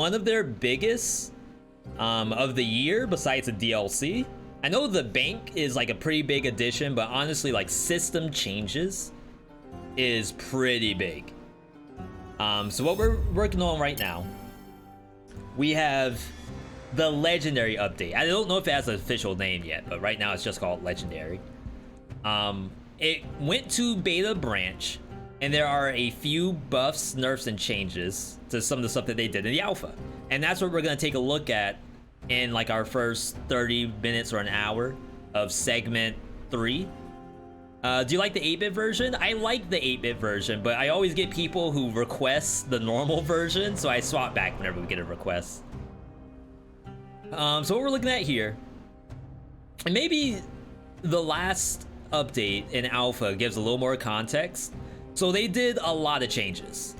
one of their biggest of the year besides the DLC. I know the bank is like a pretty big addition, but honestly, like system changes is pretty big. So what we're working on right now, we have the Legendary update. I don't know if it has an official name yet, but right now it's just called Legendary. It went to beta branch, and there are a few buffs, nerfs, and changes to some of the stuff that they did in the alpha. And that's what we're gonna take a look at in like our first 30 minutes or an hour of segment 3. Do you like the 8-bit version? I like the 8-bit version, but I always get people who request the normal version, so I swap back whenever we get a request. So what we're looking at here, and maybe the last update in alpha gives a little more context. So they did a lot of changes.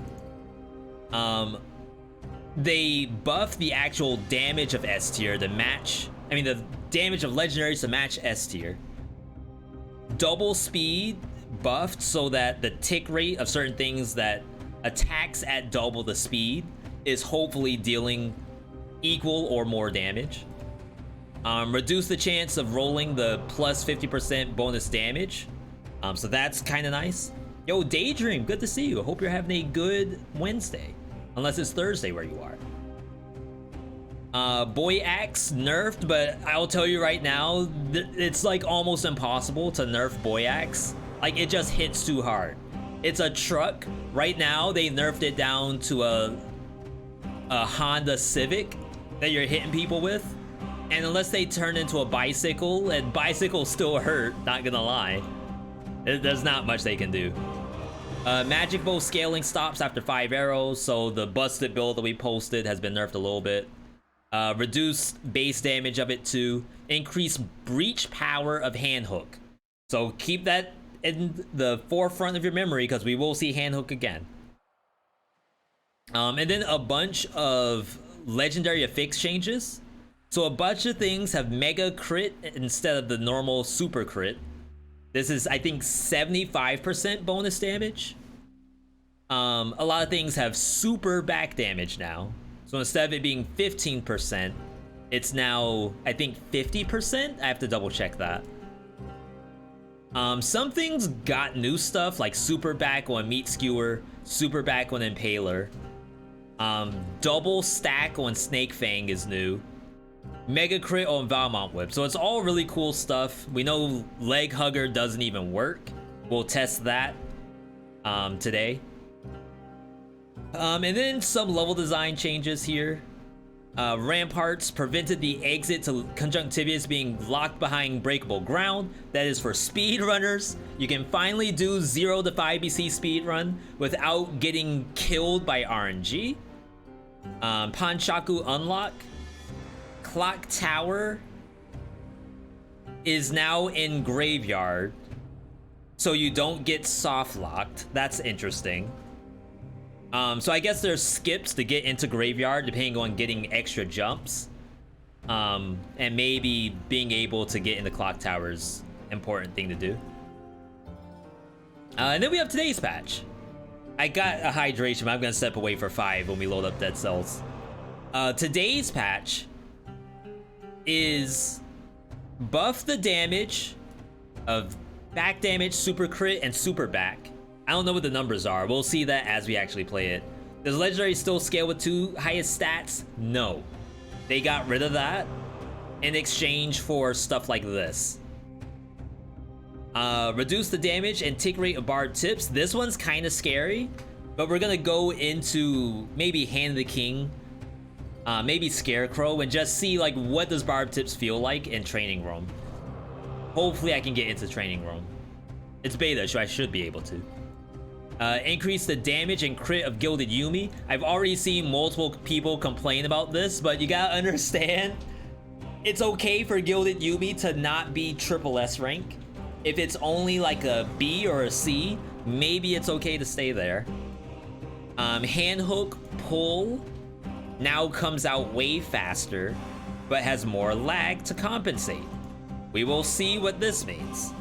They buffed the actual damage of S tier to match, the damage of legendaries to match S tier. Double speed buffed so that the tick rate of certain things that attacks at double the speed is hopefully dealing equal or more damage. Reduce the chance of rolling the plus 50% bonus damage. So that's kind of nice. Yo, Daydream, good to see you. I hope you're having a good Wednesday. Unless it's Thursday where you are. Boy Axe nerfed, but I'll tell you right now, it's like almost impossible to nerf Boy Axe. Like, it just hits too hard. It's a truck. Right now, they nerfed it down to a Honda Civic that you're hitting people with. And unless they turn into a bicycle, and bicycles still hurt, not gonna lie, there's not much they can do. Magic Bow scaling stops after 5 arrows, so the busted build that we posted has been nerfed a little bit. Reduce base damage of it to increase breach power of hand hook. So keep that in the forefront of your memory, because we will see hand hook again. And then a bunch of legendary affix changes. So a bunch of things have mega crit instead of the normal super crit. This is, I think, 75% bonus damage. A lot of things have super back damage now. So instead of it being 15%, it's now, I think, 50%? I have to double check that. Some things got new stuff, like super back on Meat Skewer, super back on Impaler. Double stack on Snake Fang is new. Mega crit on Valmont Whip. So it's all really cool stuff. We know Leg Hugger doesn't even work. We'll test that today. And then some level design changes here. Ramparts prevented the exit to Conjunctivius being locked behind breakable ground. That is for speedrunners. You can finally do 0 to 5 BC speedrun without getting killed by RNG. Panshaku unlock. Clock Tower is now in Graveyard, so you don't get soft locked. That's interesting. So I guess there's skips to get into Graveyard depending on getting extra jumps. And maybe being able to get into Clock Tower's important thing to do. And then we have today's patch. I got a hydration, but I'm gonna step away for 5 when we load up Dead Cells. Today's patch is buff the damage of back damage, super crit, and super back. I don't know what the numbers are. We'll see that as we actually play it. Does Legendary still scale with 2 highest stats? No. They got rid of that in exchange for stuff like this. Reduce the damage and tick rate of Bard Tips. This one's kind of scary, but we're gonna go into maybe Hand of the King, maybe Scarecrow, and just see like what does Barb Tips feel like in Training Room. Hopefully I can get into Training Room. It's beta, so I should be able to. Increase the damage and crit of Gilded Yumi. I've already seen multiple people complain about this, but you gotta understand, it's okay for Gilded Yumi to not be triple S rank. If it's only like a B or a C, maybe it's okay to stay there. Hand hook pull now comes out way faster, but has more lag to compensate. We will see what this means.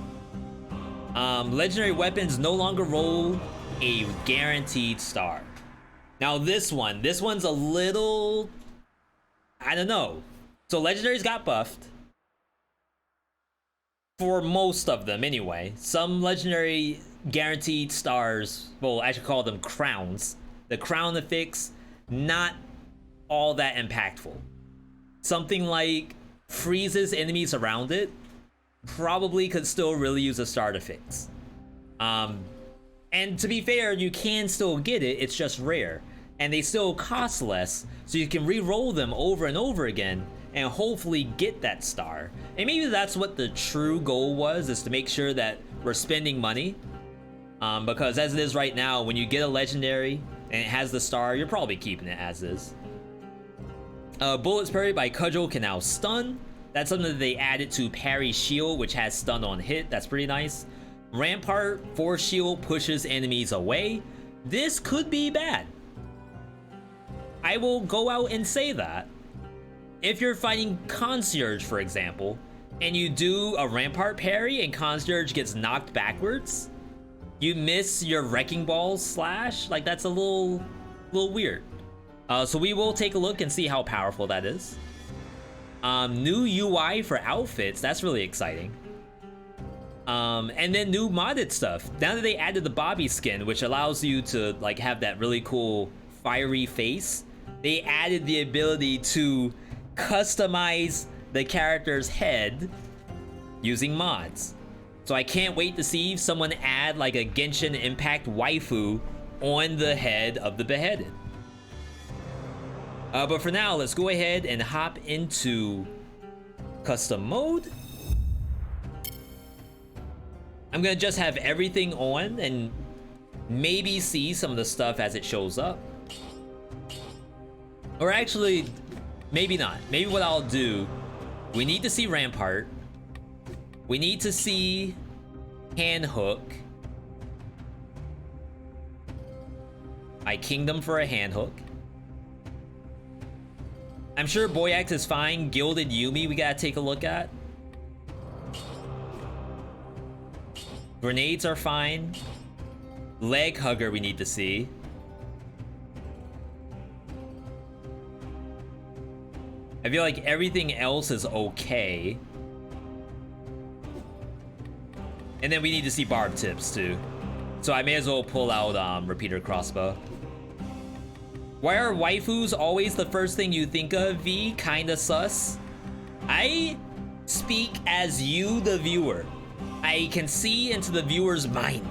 Legendary weapons no longer roll a guaranteed star. Now this one's a little, I don't know. So legendaries got buffed. For most of them anyway. Some legendary guaranteed stars, well, I should call them crowns. The crown affix, not all that impactful. Something like freezes enemies around it, probably could still really use a star to fix. And to be fair, you can still get it, it's just rare. And they still cost less, so you can re-roll them over and over again and hopefully get that star. And maybe that's what the true goal was, is to make sure that we're spending money. Because as it is right now, when you get a legendary and it has the star, you're probably keeping it as is. Bullets parried by Cudgel can now stun. That's something that they added to Parry Shield, which has stun on hit. That's pretty nice. Rampart, Force Shield pushes enemies away. This could be bad. I will go out and say that. If you're fighting Concierge, for example, and you do a Rampart parry and Concierge gets knocked backwards, you miss your Wrecking Ball slash, like that's a little weird. So we will take a look and see how powerful that is. New UI for outfits, that's really exciting. And then new modded stuff. Now that they added the Bobby skin, which allows you to like have that really cool fiery face, they added the ability to customize the character's head using mods. So I can't wait to see someone add like a Genshin Impact waifu on the head of the beheaded. But for now, let's go ahead and hop into custom mode. I'm gonna just have everything on and maybe see some of the stuff as it shows up. Or actually, maybe not. Maybe what I'll do, we need to see Rampart. We need to see Hand Hook. My Kingdom for a Hand Hook. I'm sure Boyax is fine. Gilded Yumi we gotta take a look at. Grenades are fine. Leg Hugger we need to see. I feel like everything else is okay. And then we need to see Barb Tips too. So I may as well pull out Repeater Crossbow. Why are waifus always the first thing you think of, V? Kinda sus. I speak as you, the viewer. I can see into the viewer's mind.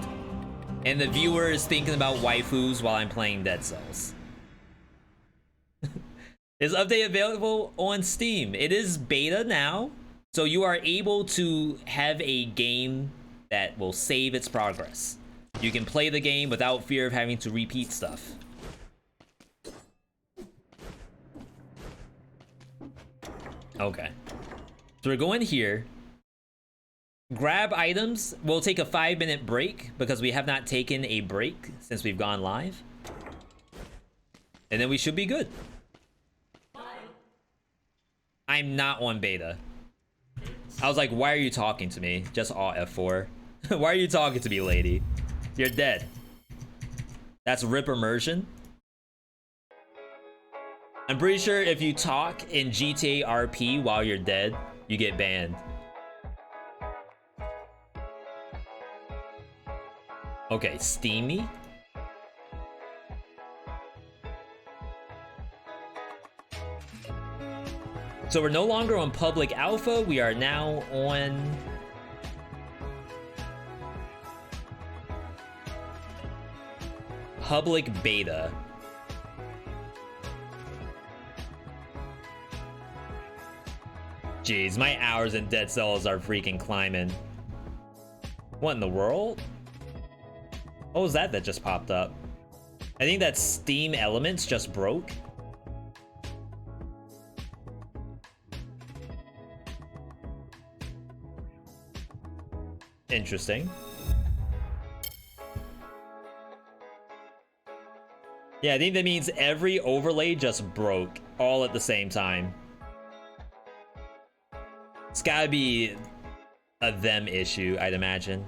And the viewer is thinking about waifus while I'm playing Dead Cells. Is update available on Steam? It is beta now, so you are able to have a game that will save its progress. You can play the game without fear of having to repeat stuff. Okay, so we're going here. Grab items. We'll take a 5-minute break because we have not taken a break since we've gone live. And then we should be good. I'm not on beta. I was like, why are you talking to me? Just Alt F4. Why are you talking to me, lady? You're dead. That's rip immersion. I'm pretty sure if you talk in GTA RP while you're dead, you get banned. Okay, Steamy. So we're no longer on public alpha, we are now on public beta. Jeez, my hours in Dead Cells are freaking climbing. What in the world? What was that just popped up? I think that Steam Elements just broke. Interesting. Yeah, I think that means every overlay just broke all at the same time. It's gotta be a them issue, I'd imagine.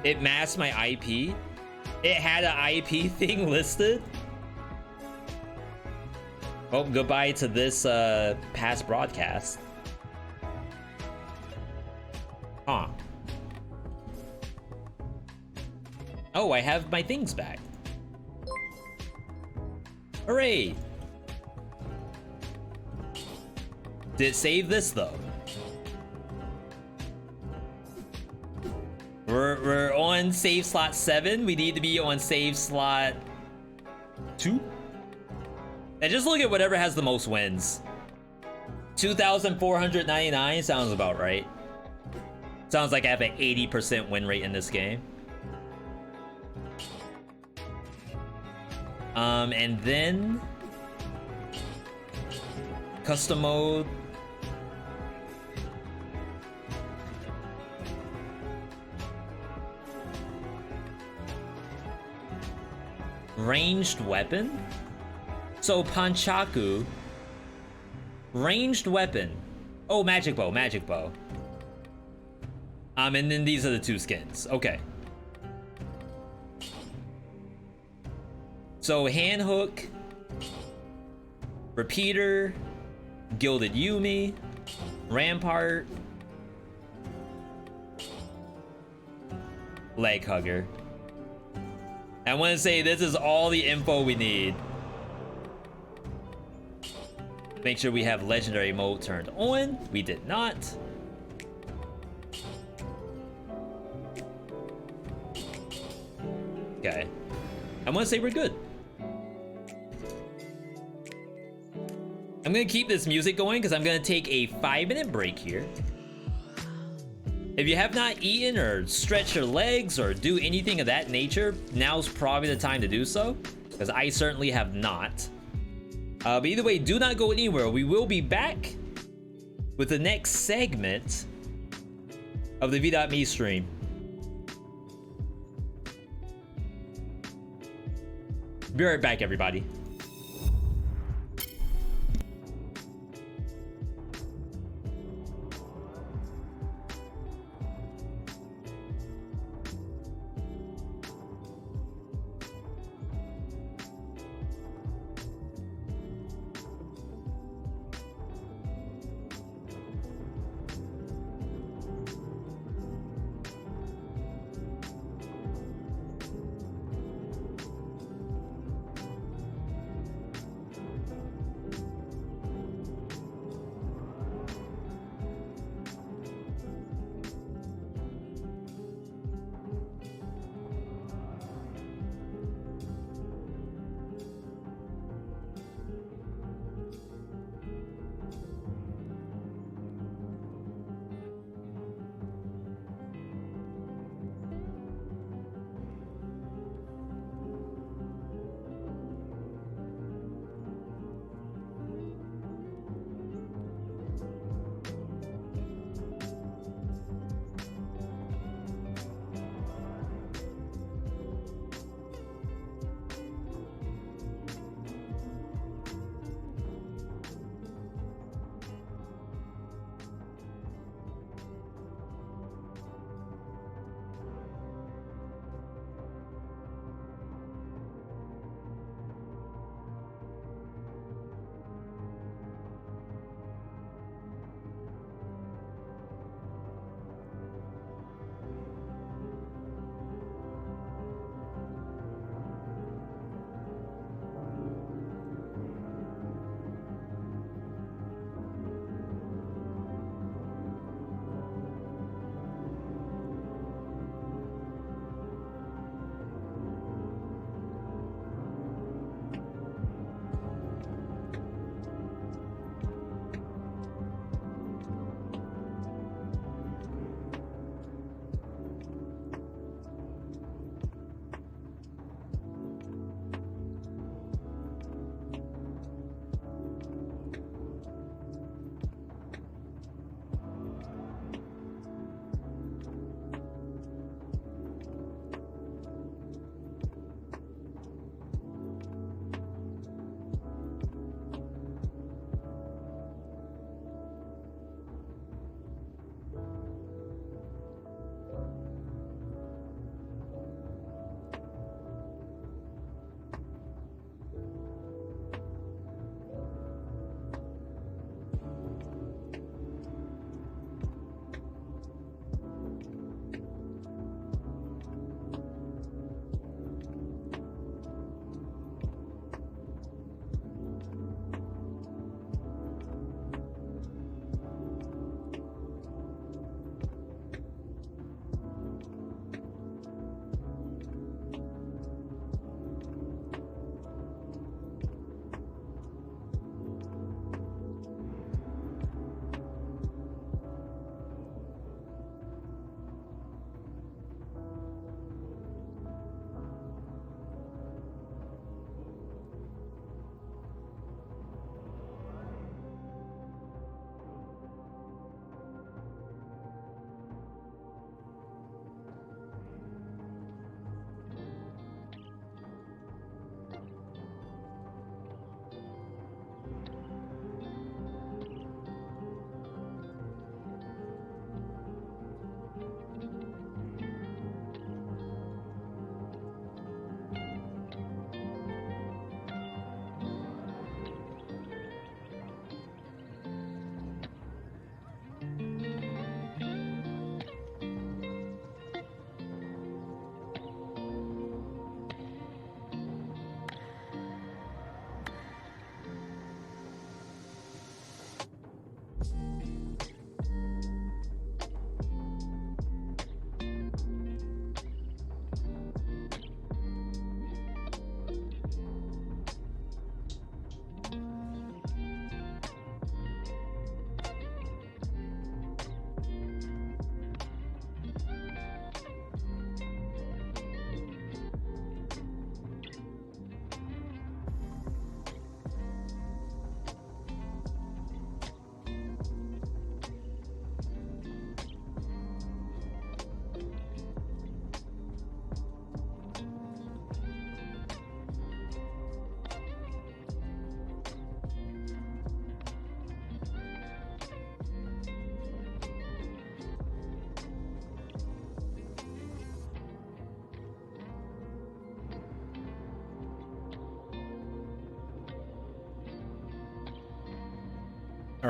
It masked my IP. It had an IP thing listed. Oh, goodbye to this past broadcast. Huh. Oh, I have my things back. Hooray! Did it save this though? We're on save slot 7. We need to be on save slot 2. And just look at whatever has the most wins. 2,499 sounds about right. Sounds like I have an 80% win rate in this game. And then custom mode. Ranged weapon? So Panchaku. Ranged weapon. Oh, magic bow, magic bow. And then these are the 2 skins. Okay. So hand hook, repeater, gilded Yumi, rampart, leg hugger. I want to say this is all the info we need. Make sure we have legendary mode turned on. We did not. Okay. I want to say we're good. I'm gonna keep this music going because I'm gonna take a 5-minute break here. If you have not eaten or stretched your legs or do anything of that nature, now's probably the time to do so, because I certainly have not. But either way, do not go anywhere. We will be back with the next segment of the V.Me stream. Be right back, everybody.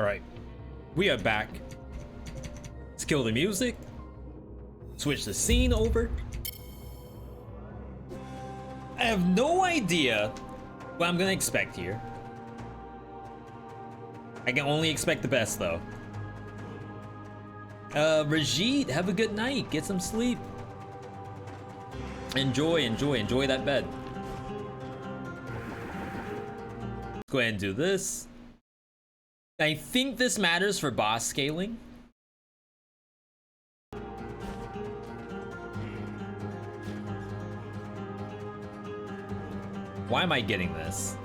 Alright. We are back. Let's kill the music. Switch the scene over. I have no idea what I'm gonna expect here. I can only expect the best though. Rajit, have a good night. Get some sleep. Enjoy that bed. Let's go ahead and do this. I think this matters for boss scaling. Why am I getting this?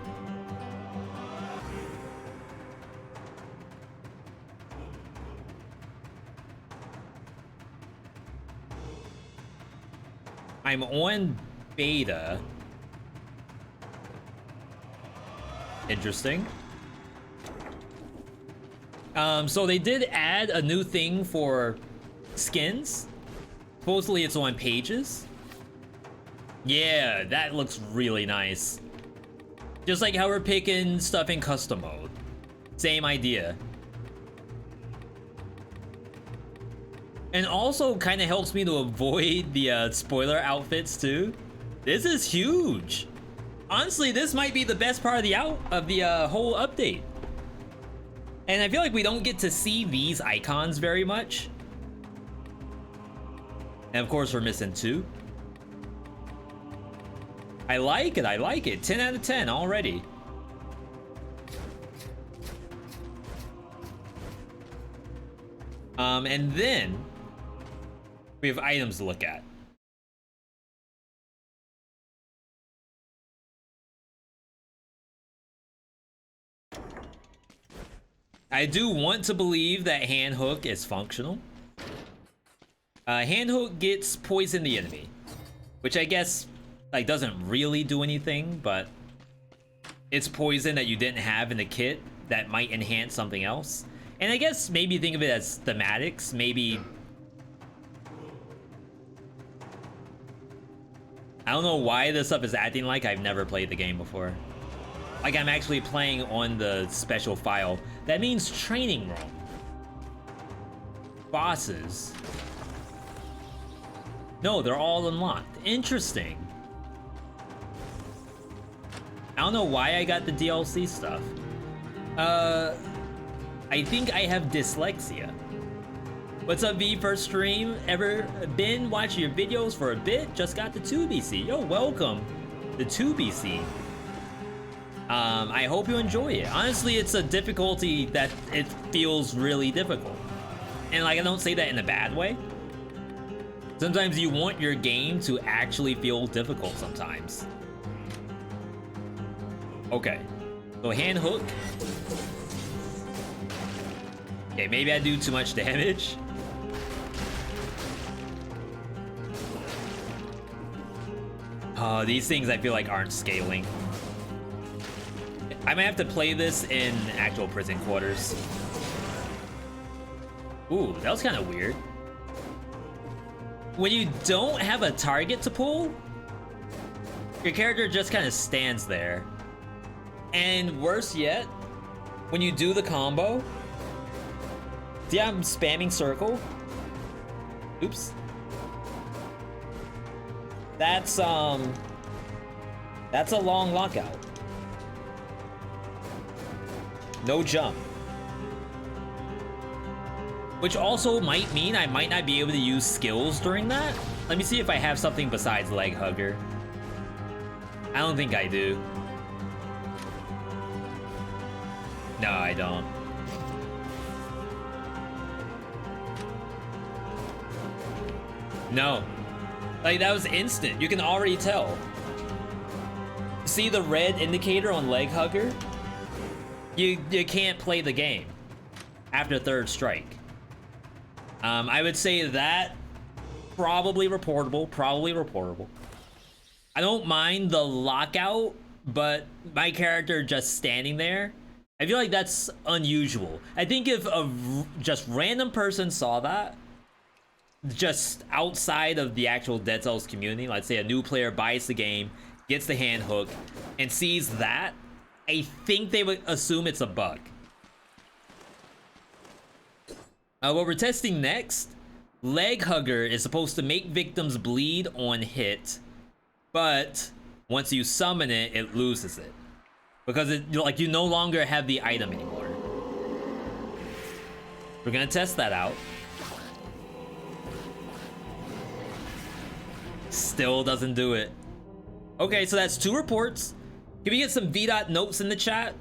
I'm on beta. Interesting. So they did add a new thing for skins. Supposedly it's on pages. Yeah, that looks really nice. Just like how we're picking stuff in custom mode. Same idea. And also kind of helps me to avoid the spoiler outfits too. This is huge. Honestly, this might be the best part of the whole update. And I feel like we don't get to see these icons very much. And of course we're missing 2. I like it. 10 out of 10 already. And then we have items to look at. I do want to believe that hand hook is functional. Hand hook gets poison the enemy, which I guess like doesn't really do anything, but it's poison that you didn't have in the kit that might enhance something else. And I guess maybe think of it as thematics. Maybe I don't know why this stuff is acting like I've never played the game before. Like I'm actually playing on the special file. That means training room. Bosses. No, they're all unlocked. Interesting. I don't know why I got the DLC stuff. I think I have dyslexia. What's up, V? First stream ever been watching your videos for a bit? Just got the 2BC. Yo, welcome. The 2BC. I hope you enjoy it. Honestly, it's a difficulty that it feels really difficult. And like, I don't say that in a bad way. Sometimes you want your game to actually feel difficult sometimes. Okay, so hand hook. Okay, maybe I do too much damage. These things I feel like aren't scaling. I might have to play this in actual prison quarters. Ooh, that was kind of weird. When you don't have a target to pull, your character just kind of stands there. And worse yet, when you do the combo, see how I'm spamming circle? Oops. That's a long lockout. No jump. Which also might mean I might not be able to use skills during that. Let me see if I have something besides leg hugger. I don't think I do. No, I don't. No. Like, that was instant. You can already tell. See the red indicator on leg hugger? You can't play the game after third strike. I would say that probably reportable. I don't mind the lockout, but my character just standing there, I feel like that's unusual. I think if a just random person saw that, just outside of the actual Dead Cells community, let's say a new player buys the game, gets the hand hook, and sees that, I think they would assume it's a bug. What we're testing next, Leg Hugger is supposed to make victims bleed on hit, but once you summon it, it loses it. Because you no longer have the item anymore. We're gonna test that out. Still doesn't do it. Okay, so that's 2 reports. Can we get some VeeDot notes in the chat?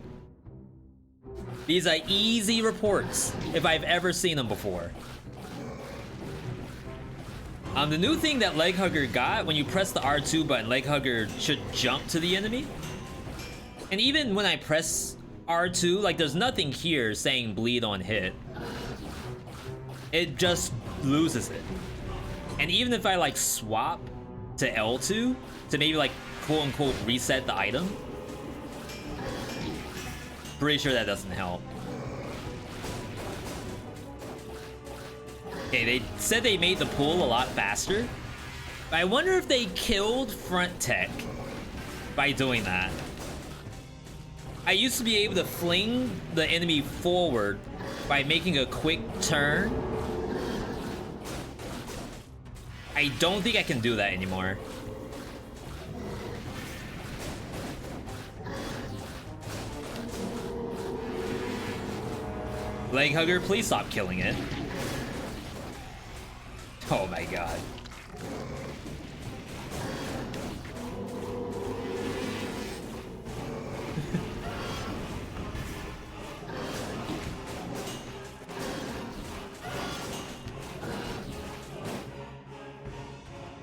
These are easy reports, if I've ever seen them before. The new thing that Leg Hugger got, when you press the R2 button, Leg Hugger should jump to the enemy. And even when I press R2, like there's nothing here saying bleed on hit. It just loses it. And even if I like swap to L2 to maybe like quote unquote reset the item, pretty sure that doesn't help. Okay, they said they made the pull a lot faster. But I wonder if they killed front tech by doing that. I used to be able to fling the enemy forward by making a quick turn. I don't think I can do that anymore. Leg Hugger, please stop killing it. Oh my god.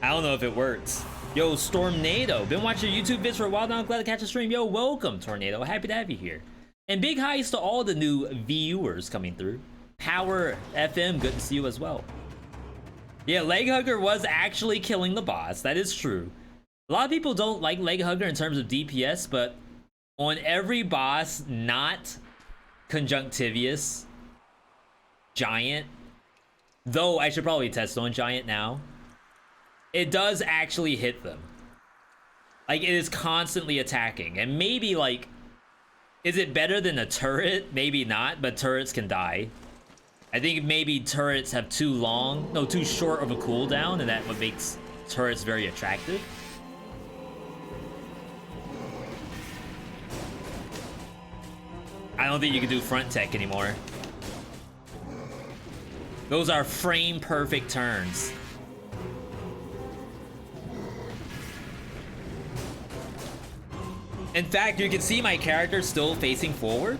I don't know if it works. Yo, Stormnado, been watching your YouTube vids for a while now. I'm glad to catch a stream. Yo, welcome, Tornado. Happy to have you here. And big highs to all the new viewers coming through. Power FM, good to see you as well. Yeah, Leg Hugger was actually killing the boss. That is true. A lot of people don't like Leg Hugger in terms of DPS, but on every boss, not Conjunctivious, Giant, though I should probably test on Giant now, it does actually hit them. Like, it is constantly attacking. And maybe, like, is it better than a turret? Maybe not, but turrets can die. I think maybe turrets have too short of a cooldown, and that's what makes turrets very attractive. I don't think you can do front tech anymore. Those are frame perfect turns. In fact, you can see my character still facing forward.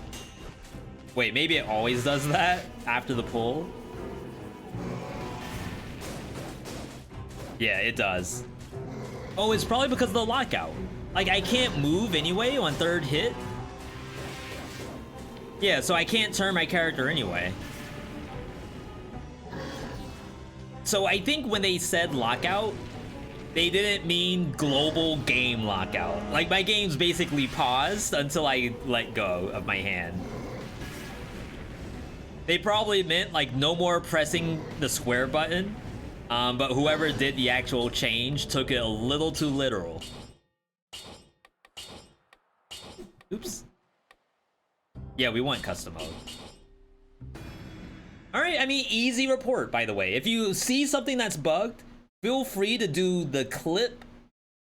Wait, maybe it always does that after the pull? Yeah, it does. Oh, it's probably because of the lockout. Like, I can't move anyway on third hit. Yeah, so I can't turn my character anyway. So I think when they said lockout, they didn't mean global game lockout. Like, my game's basically paused until I let go of my hand. They probably meant, like, no more pressing the square button. But whoever did the actual change took it a little too literal. Oops. Yeah, we want custom mode. Alright, I mean, easy report, by the way. If you see something that's bugged, feel free to do the clip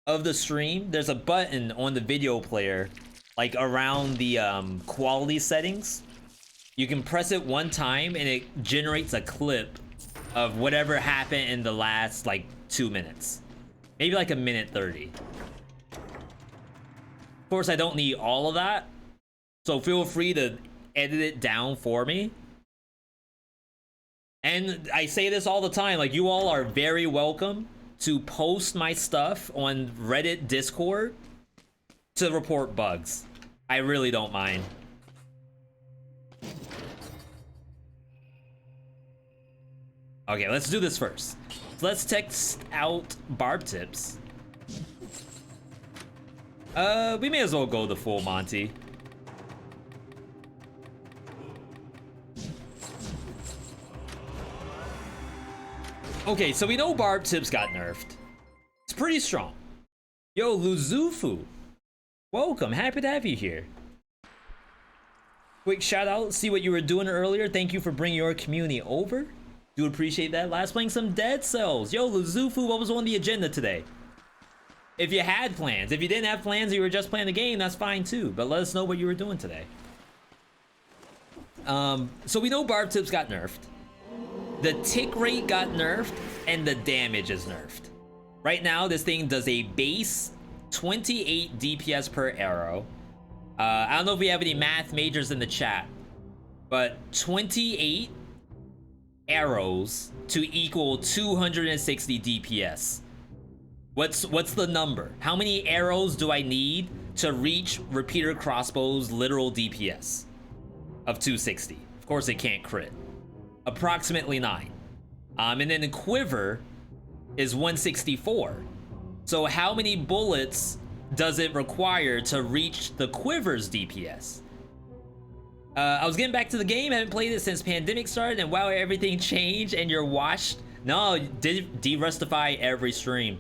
of the stream. There's a button on the video player, like around the quality settings. You can press it one time and it generates a clip of whatever happened in the last like 2 minutes. Maybe like 1:30. Of course, I don't need all of that, so feel free to edit it down for me. And I say this all the time, like, you all are very welcome to post my stuff on Reddit, Discord to report bugs. I really don't mind. Okay, let's do this first. So let's test out barb tips. We may as well go the full Monty. Okay, so we know barb tips got nerfed. It's pretty strong. Yo, Luzufu, welcome. Happy to have you here. Quick shout out, see what you were doing earlier. Thank you for bringing your community over. Do appreciate that. Last playing some Dead Cells. Yo, Luzufu, what was on the agenda today? If you had plans. If you didn't have plans, you were just playing the game, that's fine too. But let us know what you were doing today. So we know Barb Tips got nerfed. The tick rate got nerfed, and the damage is nerfed. Right now, this thing does a base 28 DPS per arrow. I don't know if we have any math majors in the chat, but 28 arrows to equal 260 DPS. What's the number? How many arrows do I need to reach repeater crossbow's literal DPS of 260? Of course it can't crit. Approximately 9. And then the quiver is 164. So how many bullets does it require to reach the quiver's DPS? I was getting back to the game. I haven't played it since pandemic started, and wow, everything changed and you're washed. No, de-rustify every stream.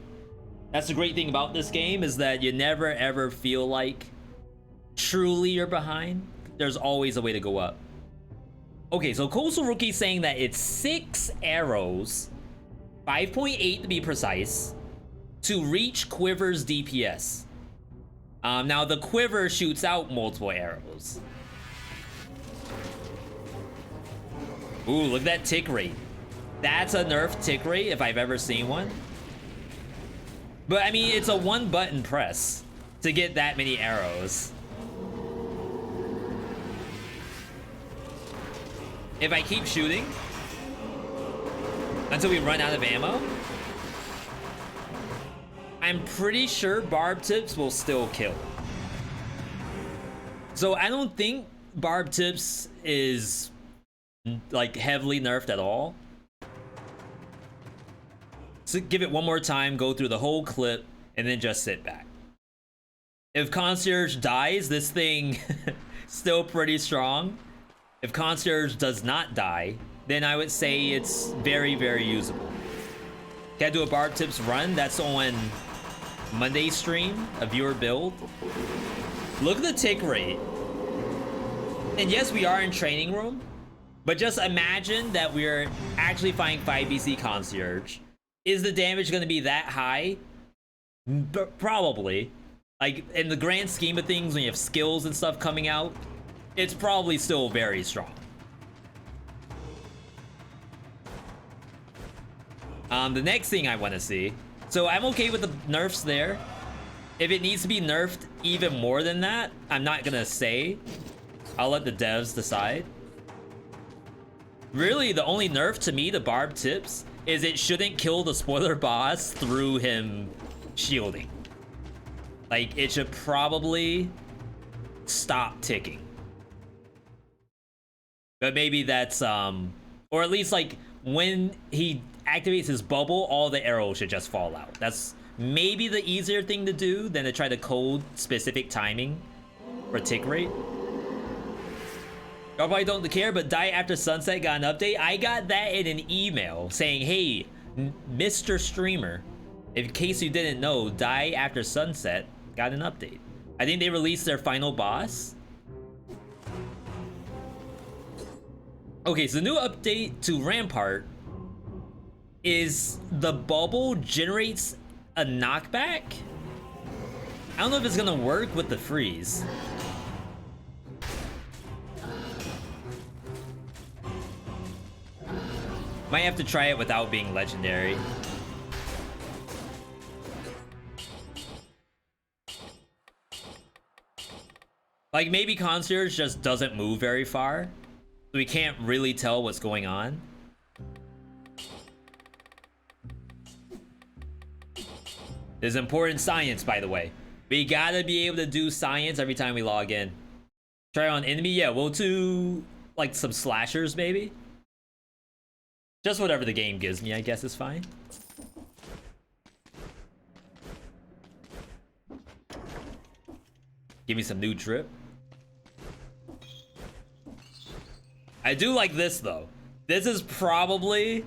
That's the great thing about this game, is that you never ever feel like truly you're behind. There's always a way to go up. Okay, so Coastal Rookie saying that it's 6 arrows, 5.8 to be precise, to reach quiver's DPS. Now the quiver shoots out multiple arrows. Ooh, look at that tick rate. That's a nerf tick rate if I've ever seen one. But I mean, it's a 1-button press to get that many arrows. If I keep shooting until we run out of ammo, I'm pretty sure Barb Tips will still kill. So I don't think Barb Tips is like heavily nerfed at all. So give it one more time, go through the whole clip, and then just sit back. If Concierge dies, this thing still pretty strong. If Concierge does not die, then I would say it's very, very usable. Can I do a Barb Tips run? That's on Monday stream, a viewer build. Look at the tick rate. And yes, we are in training room, but just imagine that we're actually fighting 5BC Concierge. Is the damage going to be that high? Probably. Like, in the grand scheme of things, when you have skills and stuff coming out, it's probably still very strong. The next thing I want to see. So I'm okay with the nerfs there. If it needs to be nerfed even more than that, I'm not going to say. I'll let the devs decide. Really, the only nerf to me to Barb Tips is it shouldn't kill the spoiler boss through him shielding. Like, it should probably stop ticking. But maybe that's, or at least like when he activates his bubble, all the arrows should just fall out. That's maybe the easier thing to do than to try to code specific timing for tick rate. Y'all probably don't care, but Die After Sunset got an update. I got that in an email saying, hey, Mr. Streamer, in case you didn't know, Die After Sunset got an update. I think they released their final boss. Okay, so the new update to Rampart is the bubble generates a knockback. I don't know if it's gonna work with the freeze. Might have to try it without being legendary. Like, maybe Concierge just doesn't move very far, so we can't really tell what's going on. There's important science, by the way. We gotta be able to do science every time we log in. Try on enemy? Yeah, we'll do like some slashers, maybe. Just whatever the game gives me, I guess, is fine. Give me some new drip. I do like this, though. This is probably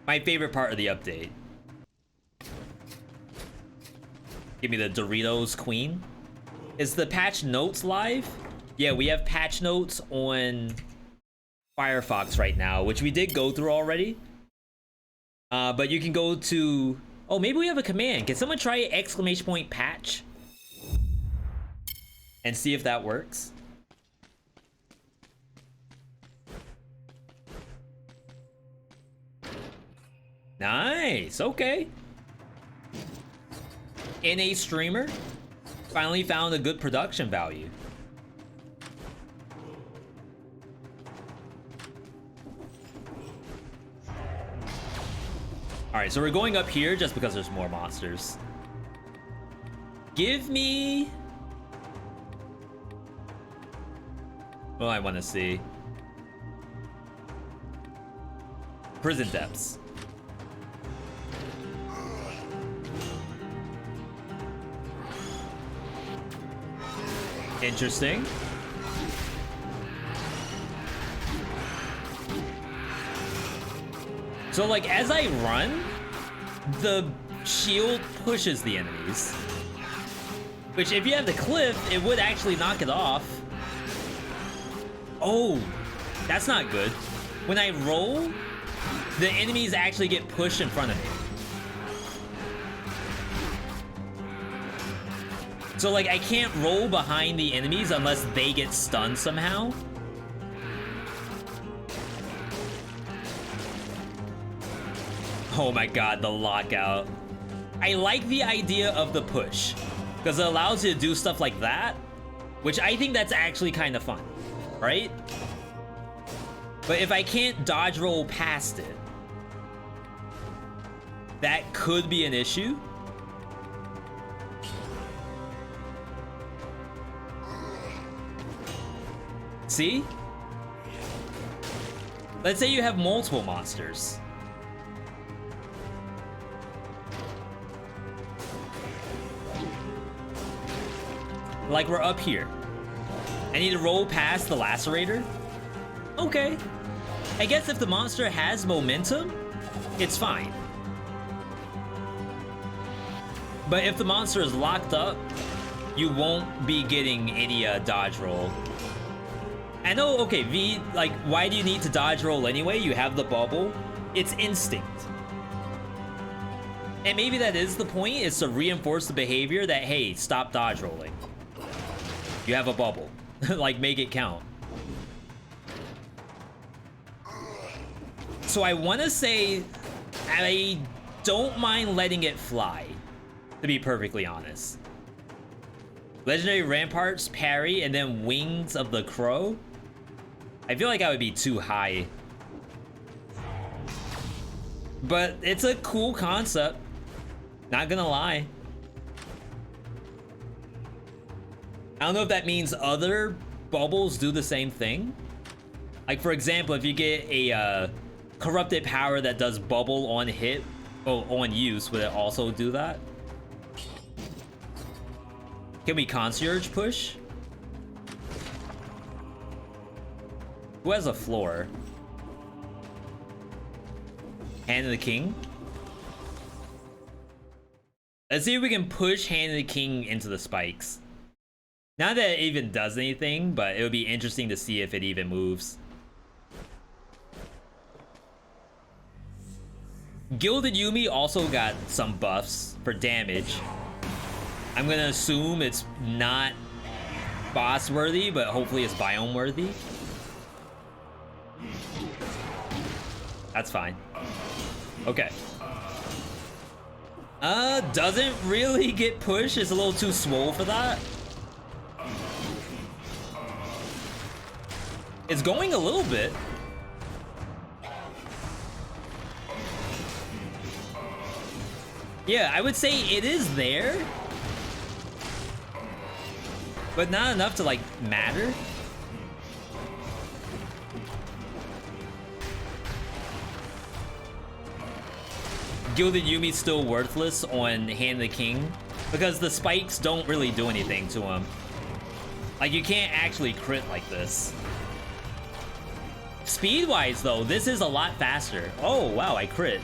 my favorite part of the update. Give me the Doritos Queen. Is the patch notes live? Yeah, we have patch notes on Firefox right now, which we did go through already. But you can go to... Oh, maybe we have a command. Can someone try ! patch? And see if that works. Nice, okay. NA streamer finally found a good production value. Alright, so we're going up here just because there's more monsters. Give me... what do I want to see? Prison depths. Interesting. So like as I run, the shield pushes the enemies. Which if you have the cliff, it would actually knock it off. Oh, that's not good. When I roll, the enemies actually get pushed in front of me. So like I can't roll behind the enemies unless they get stunned somehow. Oh my god, the lockout. I like the idea of the push, because it allows you to do stuff like that, which I think that's actually kind of fun, right? But if I can't dodge roll past it, that could be an issue. See? Let's say you have multiple monsters. Like we're up here. I need to roll past the lacerator. Okay. I guess if the monster has momentum, it's fine. But if the monster is locked up, you won't be getting any dodge roll. I know, okay, V, like, why do you need to dodge roll anyway? You have the bubble. It's instinct. And maybe that is the point, is to reinforce the behavior that, hey, stop dodge rolling. You have a bubble. Like, make it count. So I want to say I don't mind letting it fly, to be perfectly honest. Legendary Ramparts, parry, and then Wings of the Crow. I feel like I would be too high. But it's a cool concept. Not gonna lie. I don't know if that means other bubbles do the same thing. Like, for example, if you get a corrupted power that does bubble on hit, or on use, would it also do that? Can we concierge push? Who has a floor? Hand of the King? Let's see if we can push Hand of the King into the spikes. Not that it even does anything, but it would be interesting to see if it even moves. Gilded Yumi also got some buffs for damage. I'm gonna assume it's not boss worthy, but hopefully it's biome worthy. That's fine. Okay. Doesn't really get pushed. It's a little too swole for that. It's going a little bit. Yeah, I would say it is there, but not enough to like matter. Gilded Yumi's still worthless on Hand of the King because the spikes don't really do anything to him. Like, you can't actually crit like this. Speed-wise, though, this is a lot faster. Oh, wow, I crit.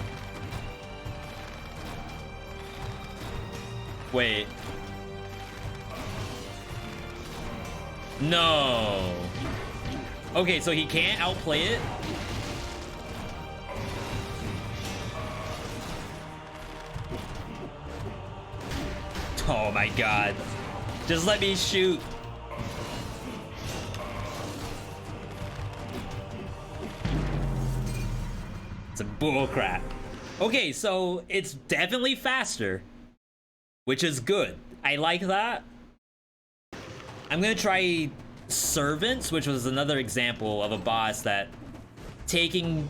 Wait. No. Okay, so he can't outplay it. Oh my god. Just let me shoot. It's a bullcrap. Okay, so it's definitely faster, which is good. I like that. I'm gonna try Servants, which was another example of a boss that taking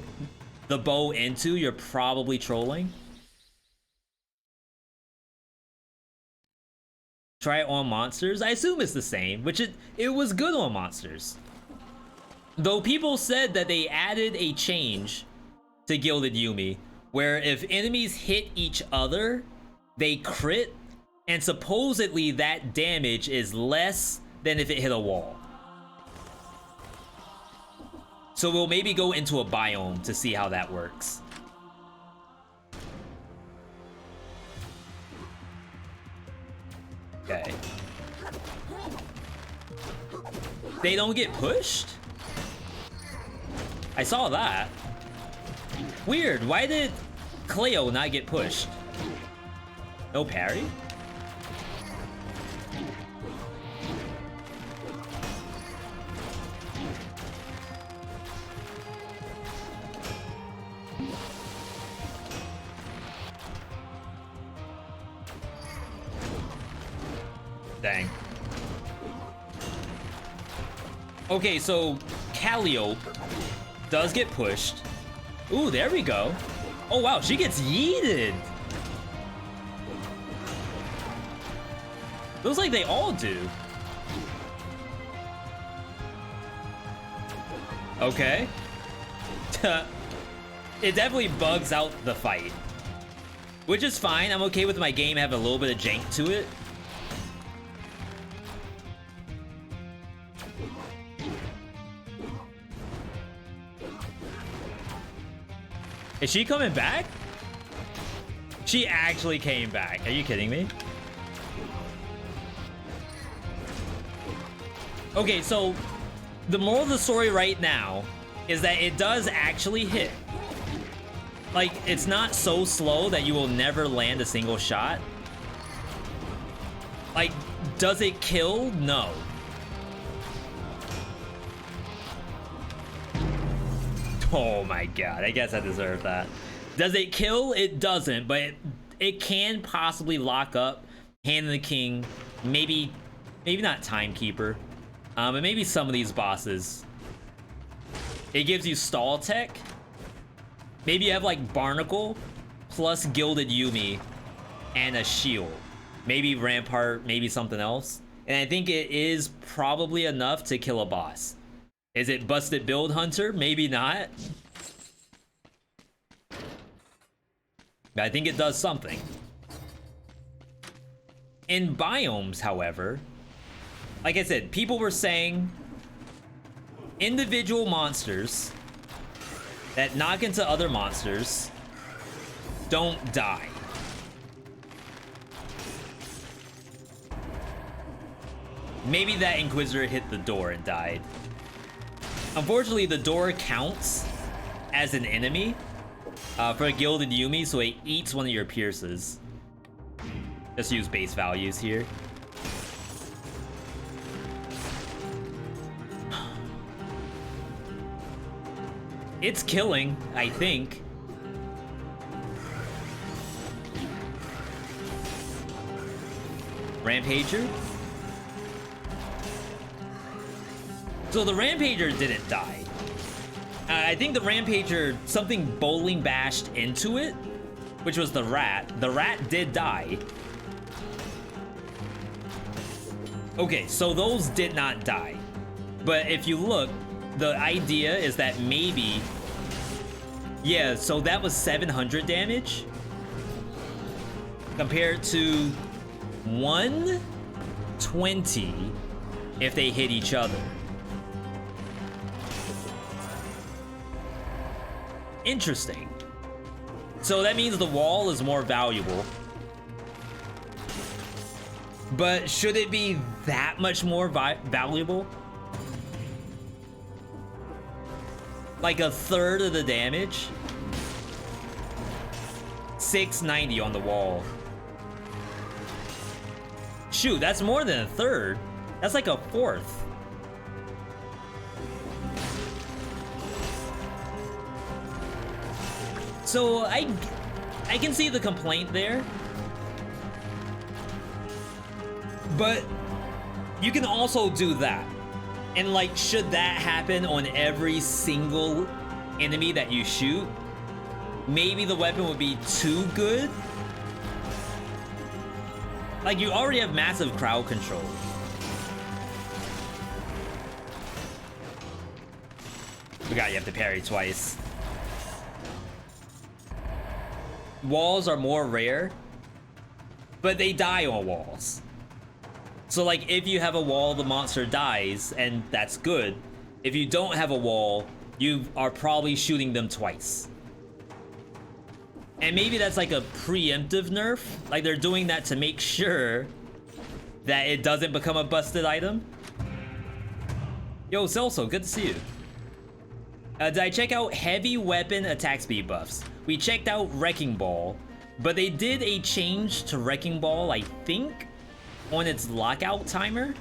the bow into, you're probably trolling. Try it on monsters. I assume it's the same, which it was good on monsters. Though people said that they added a change to Gilded Yumi, where if enemies hit each other, they crit, and supposedly that damage is less than if it hit a wall. So we'll maybe go into a biome to see how that works. Okay. They don't get pushed? I saw that. Weird, why did Cleo not get pushed? No parry? Dang. Okay, so Calliope does get pushed. Ooh, there we go. Oh wow, she gets yeeted. Looks like they all do. Okay. It definitely bugs out the fight, which is fine. I'm okay with my game having a little bit of jank to it. Is she coming back? She actually came back. Are you kidding me? Okay, so the moral of the story right now is that it does actually hit. Like, it's not so slow that you will never land a single shot. Like, does it kill? No. Oh my god, I guess I deserve that. Does it kill? It doesn't, but it can possibly lock up Hand of the King, maybe not Timekeeper, but maybe some of these bosses. It gives you stall tech. Maybe you have like Barnacle plus Gilded Yumi and a shield. Maybe Rampart, maybe something else. And I think it is probably enough to kill a boss. Is it Busted Build Hunter? Maybe not. I think it does something. In biomes, however, like I said, people were saying individual monsters that knock into other monsters don't die. Maybe that Inquisitor hit the door and died. Unfortunately, the door counts as an enemy for a Gilded Yumi, so it eats one of your pierces. Just use base values here. It's killing, I think. Rampager? So the Rampager didn't die. I think the Rampager, something bowling bashed into it, which was the rat. The rat did die. Okay, so those did not die. But if you look, the idea is that maybe... Yeah, so that was 700 damage. Compared to 120 if they hit each other. Interesting. So that means the wall is more valuable. But should it be that much more valuable? Like a third of the damage? 690 on the wall. Shoot, that's more than a third. That's like a fourth. So I can see the complaint there. But you can also do that. And like, should that happen on every single enemy that you shoot? Maybe the weapon would be too good. Like, you already have massive crowd control. Forgot you have to parry twice. Walls are more rare, but they die on walls. So like, if you have a wall, the monster dies, and that's good. If you don't have a wall, you are probably shooting them twice. And maybe that's like a preemptive nerf. Like, they're doing that to make sure that it doesn't become a busted item. Yo, Celso, good to see you. Did I check out heavy weapon attack speed buffs? We checked out Wrecking Ball, but they did a change to Wrecking Ball, I think, on its lockout timer.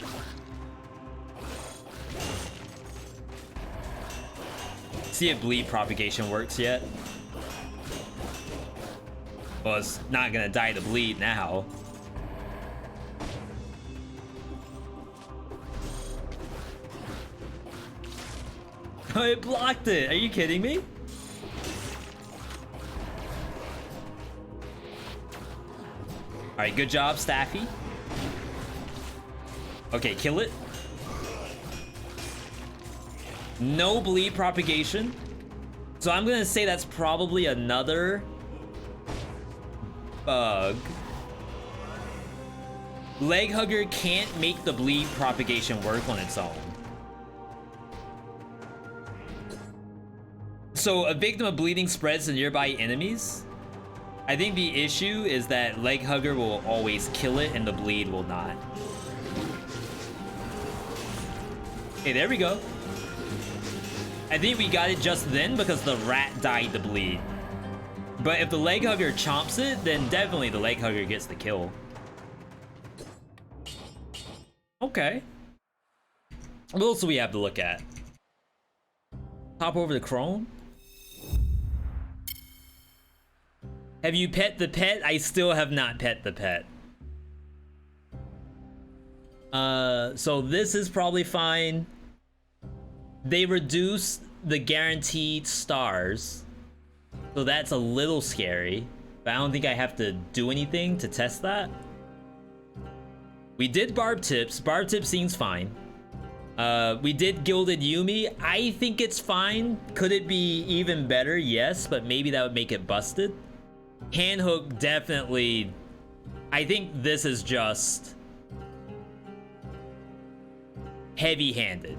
See if bleed propagation works yet. Well, it's not gonna die to bleed now. Oh, it blocked it. Are you kidding me? Alright, good job, Staffy. Okay, kill it. No bleed propagation. So I'm gonna say that's probably another bug. Leg Hugger can't make the bleed propagation work on its own. So a victim of bleeding spreads to nearby enemies. I think the issue is that Leg Hugger will always kill it and the bleed will not. Okay, there we go. I think we got it just then because the rat died to bleed. But if the Leg Hugger chomps it, then definitely the Leg Hugger gets the kill. Okay. What else do we have to look at? Hop over to Chrome. Have you pet the pet? I still have not pet the pet. So this is probably fine. They reduce the guaranteed stars. So that's a little scary, but I don't think I have to do anything to test that. We did Barb Tips. Barb Tips seems fine. We did Gilded Yumi. I think it's fine. Could it be even better? Yes, but maybe that would make it busted. Handhook, definitely. I think this is just heavy-handed.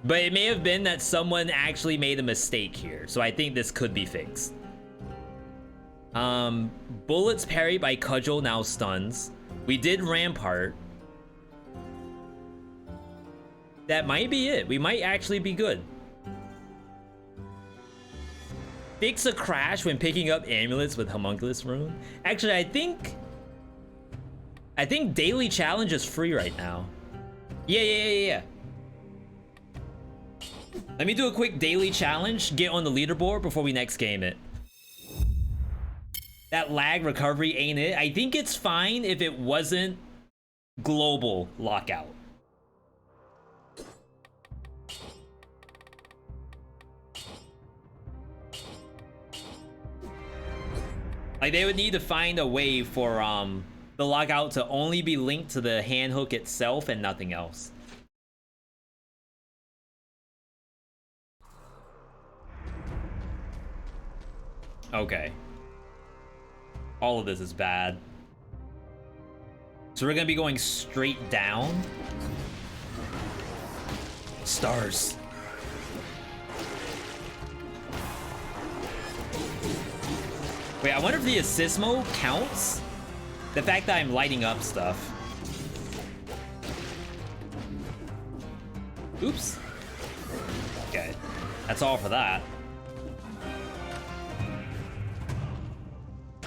But it may have been that someone actually made a mistake here, so I think this could be fixed. Bullets parried by Cudgel now stuns. We did Rampart. That might be it. We might actually be good. Fix a crash when picking up amulets with Homunculus Rune. Actually, I think daily challenge is free right now. Yeah. Let me do a quick daily challenge, get on the leaderboard before we next game it. That lag recovery ain't it. I think it's fine if it wasn't global lockout. Like, they would need to find a way for the lockout to only be linked to the hand hook itself and nothing else. Okay. All of this is bad. So we're gonna be going straight down. Stars. Wait, I wonder if the assist mode counts? The fact that I'm lighting up stuff. Oops. Okay. That's all for that.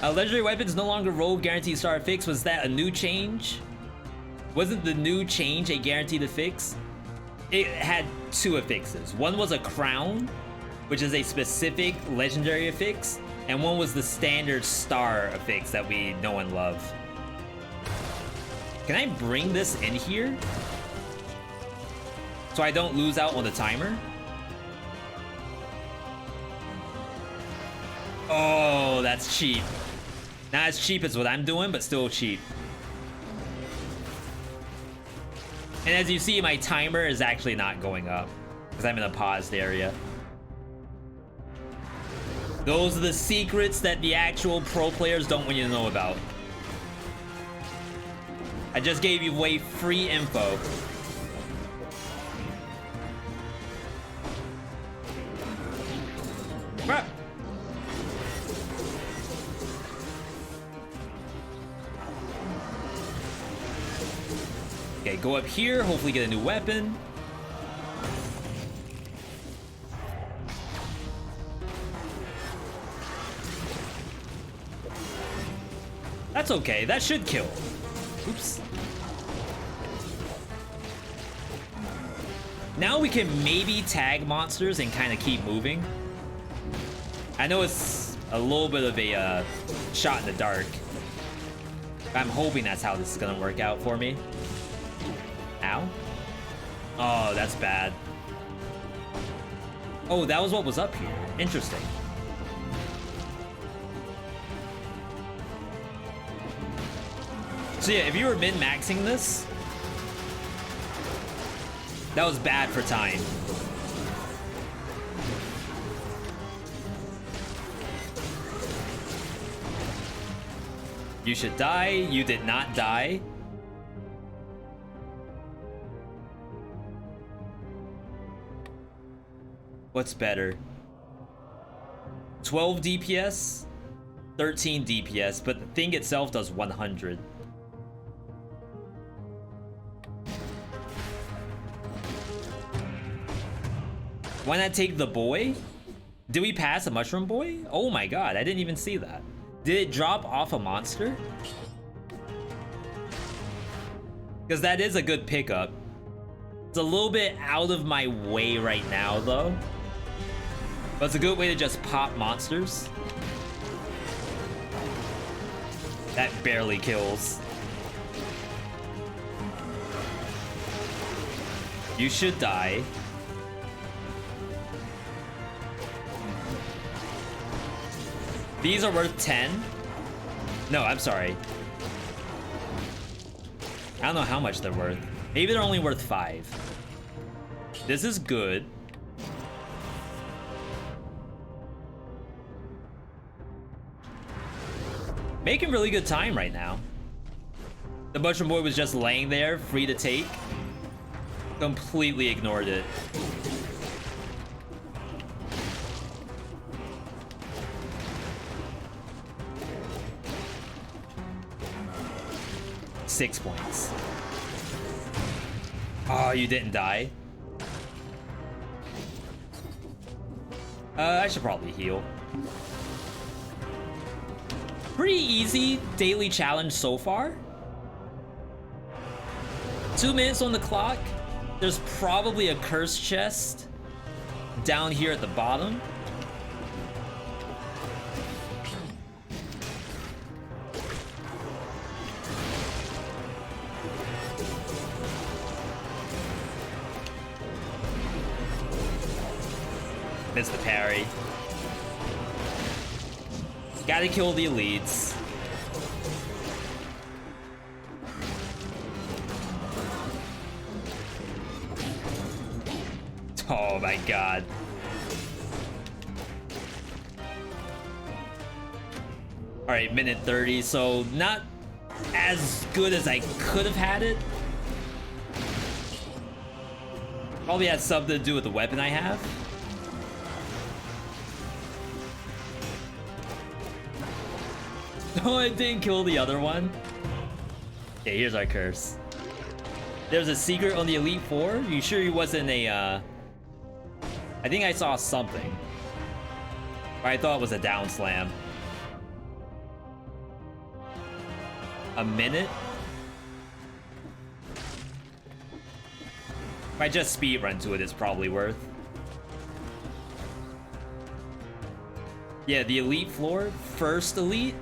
Legendary weapons no longer roll guaranteed star fix. Was that a new change? Wasn't the new change a guaranteed affix? It had two affixes. One was a crown, which is a specific legendary affix, and one was the standard star affix that we know and love. Can I bring this in here so I don't lose out on the timer? Oh, that's cheap. Not as cheap as what I'm doing, but still cheap. And as you see, my timer is actually not going up because I'm in a paused area. Those are the secrets that the actual pro players don't want you to know about. I just gave you away free info. Crap. Okay, go up here, hopefully get a new weapon. That's okay, that should kill. Oops. Now we can maybe tag monsters and kind of keep moving. I know it's a little bit of a shot in the dark. I'm hoping that's how this is gonna work out for me. Ow. Oh, that's bad. Oh, that was what was up here. Interesting. So yeah, if you were min-maxing this, that was bad for time. You should die. You did not die. What's better? 12 DPS, 13 DPS, but the thing itself does 100. Why not take the boy? Did we pass a mushroom boy? Oh my god, I didn't even see that. Did it drop off a monster? Because that is a good pickup. It's a little bit out of my way right now though. But it's a good way to just pop monsters. That barely kills. You should die. These are worth 10? No, I'm sorry. I don't know how much they're worth. Maybe they're only worth 5. This is good. Making really good time right now. The mushroom boy was just laying there, free to take. Completely ignored it. Six points. Oh, you didn't die. I should probably heal. Pretty easy daily challenge so far. 2 minutes on the clock. There's probably a curse chest down here at the bottom. Missed the parry. Gotta kill the elites. Oh my god. Alright, minute 30, so not as good as I could have had it. Probably has something to do with the weapon I have. No, I didn't kill the other one. Okay, here's our curse. There's a secret on the Elite Four? You sure he wasn't a, I think I saw something. Or I thought it was a down slam. A minute? If I just speed run to it, it's probably worth. Yeah, the Elite Floor, first Elite.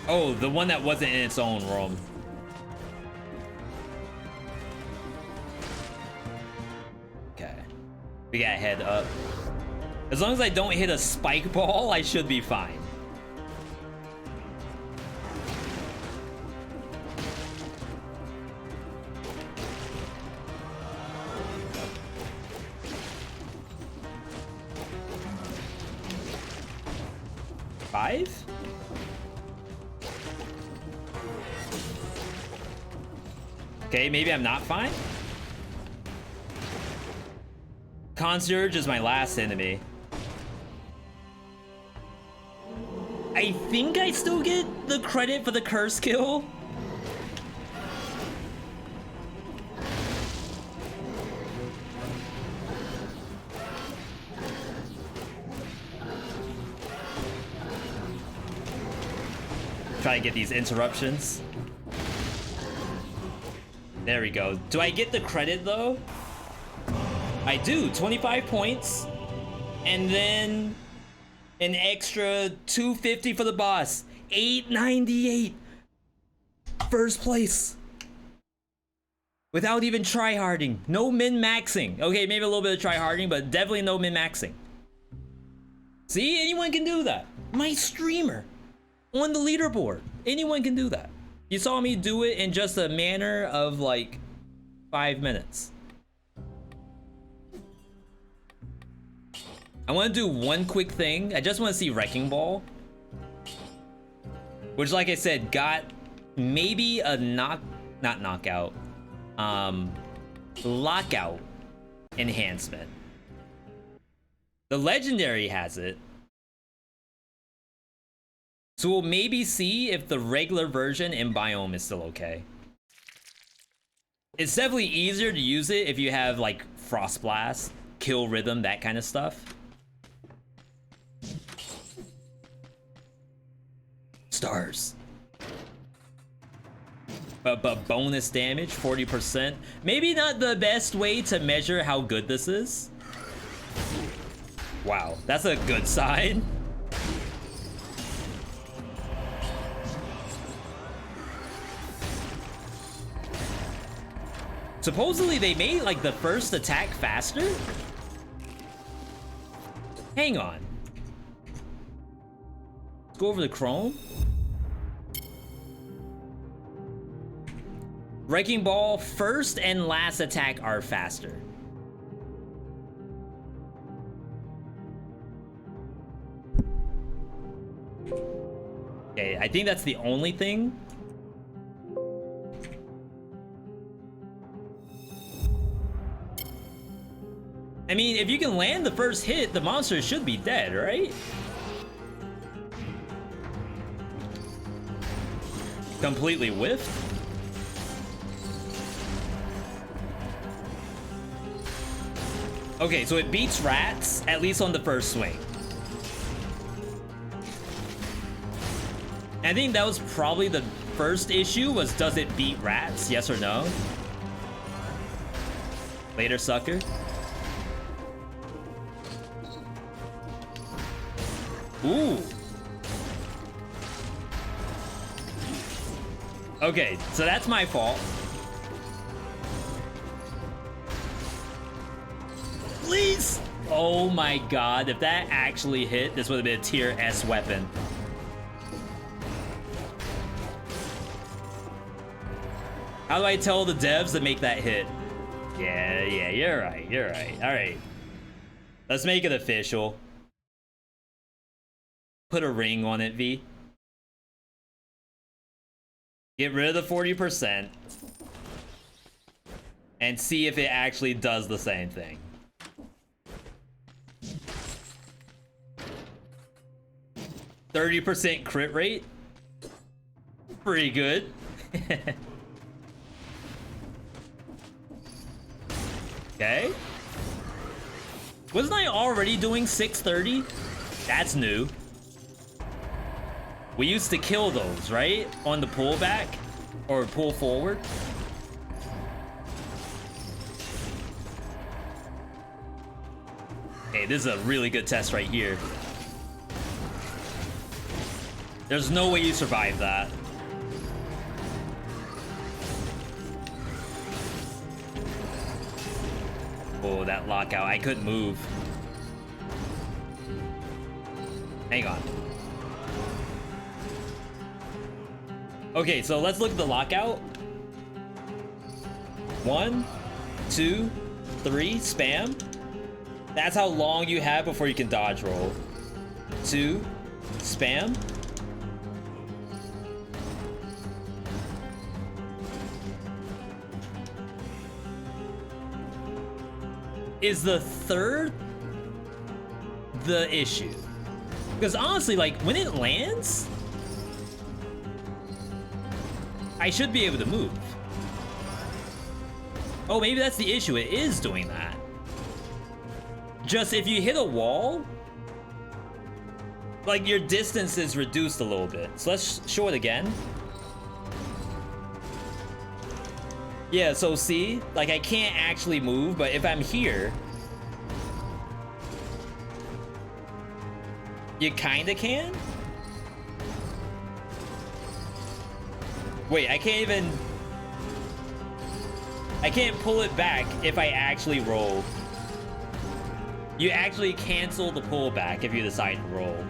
Oh, the one that wasn't in its own room. Okay. We got head up. As long as I don't hit a spike ball, I should be fine. Five? Okay, maybe I'm not fine. Concierge is my last enemy. I think I still get the credit for the curse kill. Try to get these interruptions. There we go. Do I get the credit though? I do. 25 points. And then an extra 250 for the boss. 898. First place. Without even tryharding. No min-maxing. Okay, maybe a little bit of tryharding, but definitely no min-maxing. See, anyone can do that. My streamer on the leaderboard. Anyone can do that. You saw me do it in just a manner of like 5 minutes. I want to do one quick thing. I just want to see Wrecking Ball. Which, like I said, got maybe a not knockout. Lockout enhancement. The legendary has it. So we'll maybe see if the regular version in Biome is still okay. It's definitely easier to use it if you have like Frost Blast, Kill Rhythm, that kind of stuff. Stars. But bonus damage, 40%. Maybe not the best way to measure how good this is. Wow, that's a good sign. Supposedly they made like the first attack faster? Hang on. Let's go over the Chrome. Wrecking Ball first and last attack are faster. Okay, I think that's the only thing. I mean, if you can land the first hit, the monster should be dead, right? Completely whiffed. Okay, so it beats rats, at least on the first swing. I think that was probably the first issue, was does it beat rats, yes or no? Later, sucker. Ooh. Okay, so that's my fault. Please! Oh my god, if that actually hit, this would have been a tier S weapon. How do I tell the devs to make that hit? Yeah, you're right, Alright. Let's make it official. Put a ring on it, V. Get rid of the 40% and see if it actually does the same thing. %30 crit rate? Pretty good. Okay. Wasn't I already doing 630? That's new. We used to kill those, right? On the pullback or pull forward. Hey, this is a really good test right here. There's no way you survive that. Oh, that lockout. I couldn't move. Hang on. Okay, so let's look at the lockout. 1, 2, 3, spam. That's how long you have before you can dodge roll. 2, spam. Is the third the issue? Because honestly, like, when it lands, I should be able to move. Oh, maybe that's the issue. It is doing that. Just if you hit a wall, like, your distance is reduced a little bit. So let's show it again. Yeah, so see, like, I can't actually move, but if I'm here, you kinda can? Wait, I can't pull it back if I actually roll. You actually cancel the pullback if you decide to roll.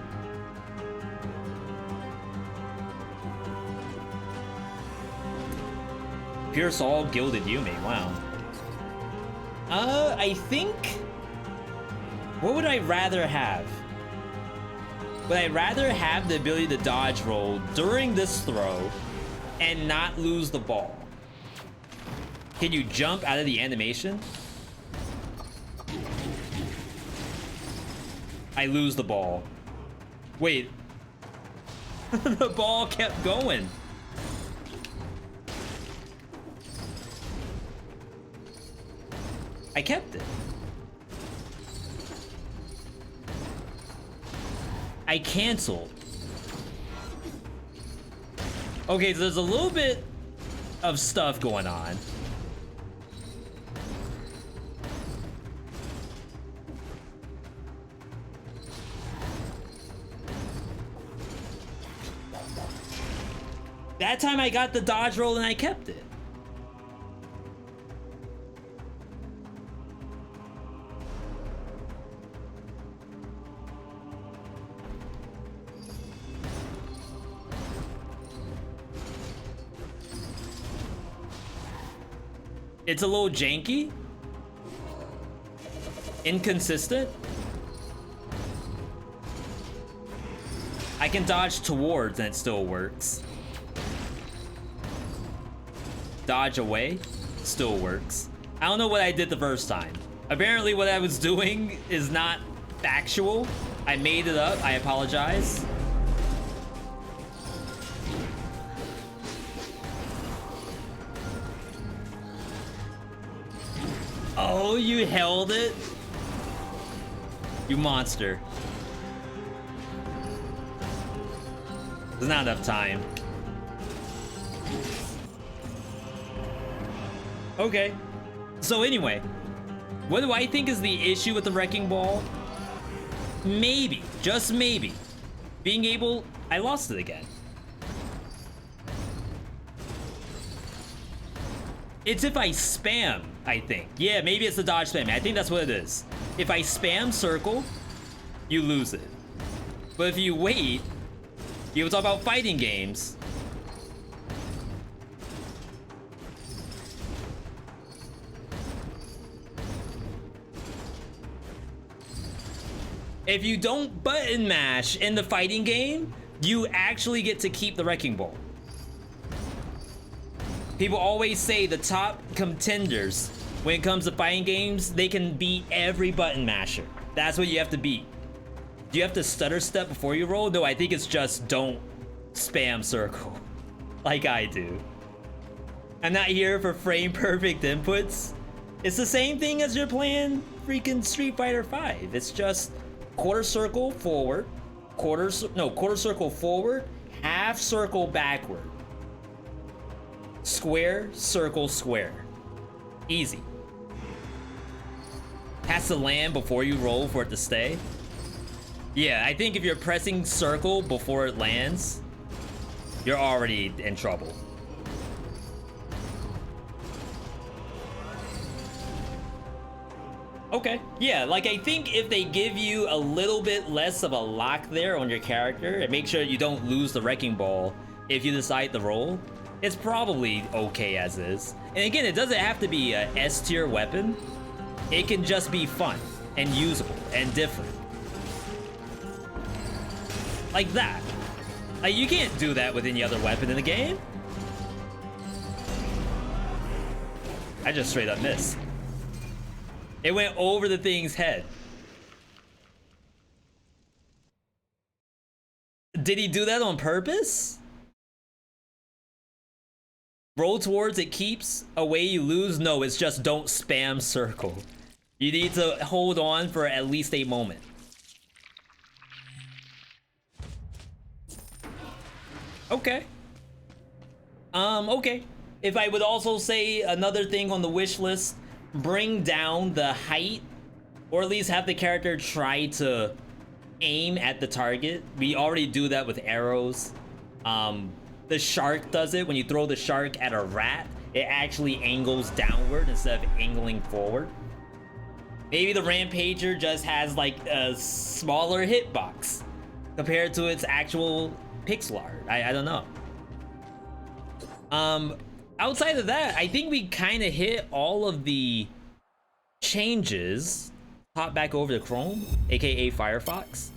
Pure Soul Gilded Yumi, wow. I think... What would I rather have? Would I rather have the ability to dodge roll during this throw and not lose the ball? Can you jump out of the animation? I lose the ball. Wait. The ball kept going. I kept it. I canceled. Okay, so there's a little bit of stuff going on. That time I got the dodge roll and I kept it. It's a little janky, inconsistent. I can dodge towards and it still works. Dodge away, still works. I don't know what I did the first time. Apparently what I was doing is not factual. I made it up, I apologize. Oh, you held it? You monster. There's not enough time. Okay. So anyway, what do I think is the issue with the Wrecking Ball? Maybe, just maybe, being able... I lost it again. It's if I spam, I think. Yeah, maybe it's the dodge spam. I think that's what it is. If I spam circle, you lose it. But if you wait, you talk about fighting games. If you don't button mash in the fighting game, you actually get to keep the Wrecking Ball. People always say the top contenders, when it comes to fighting games, they can beat every button masher. That's what you have to beat. Do you have to stutter step before you roll? No, I think it's just don't spam circle. like I do. I'm not here for frame perfect inputs. It's the same thing as you're playing freaking Street Fighter V. It's just quarter circle forward, quarter circle forward, half circle backward. Square, circle, square. Easy. Has to land before you roll for it to stay. Yeah, I think if you're pressing circle before it lands, you're already in trouble. Okay, yeah, like I think if they give you a little bit less of a lock there on your character and make sure you don't lose the wrecking ball if you decide to roll, it's probably okay as is. And again, it doesn't have to be a S tier weapon. It can just be fun and usable and different. Like that. Like, you can't do that with any other weapon in the game. I just straight up missed. It went over the thing's head. Did he do that on purpose? Roll towards it keeps, away you lose. No, it's just don't spam circle. You need to hold on for at least a moment. Okay. Okay. If I would also say another thing on the wish list, bring down the height, or at least have the character try to aim at the target. We already do that with arrows. The shark does it. When you throw the shark at a rat, it actually angles downward instead of angling forward. Maybe the Rampager just has like a smaller hitbox compared to its actual pixel art. I don't know. Outside of that, I think we kind of hit all of the changes. Hop back over to Chrome, aka Firefox.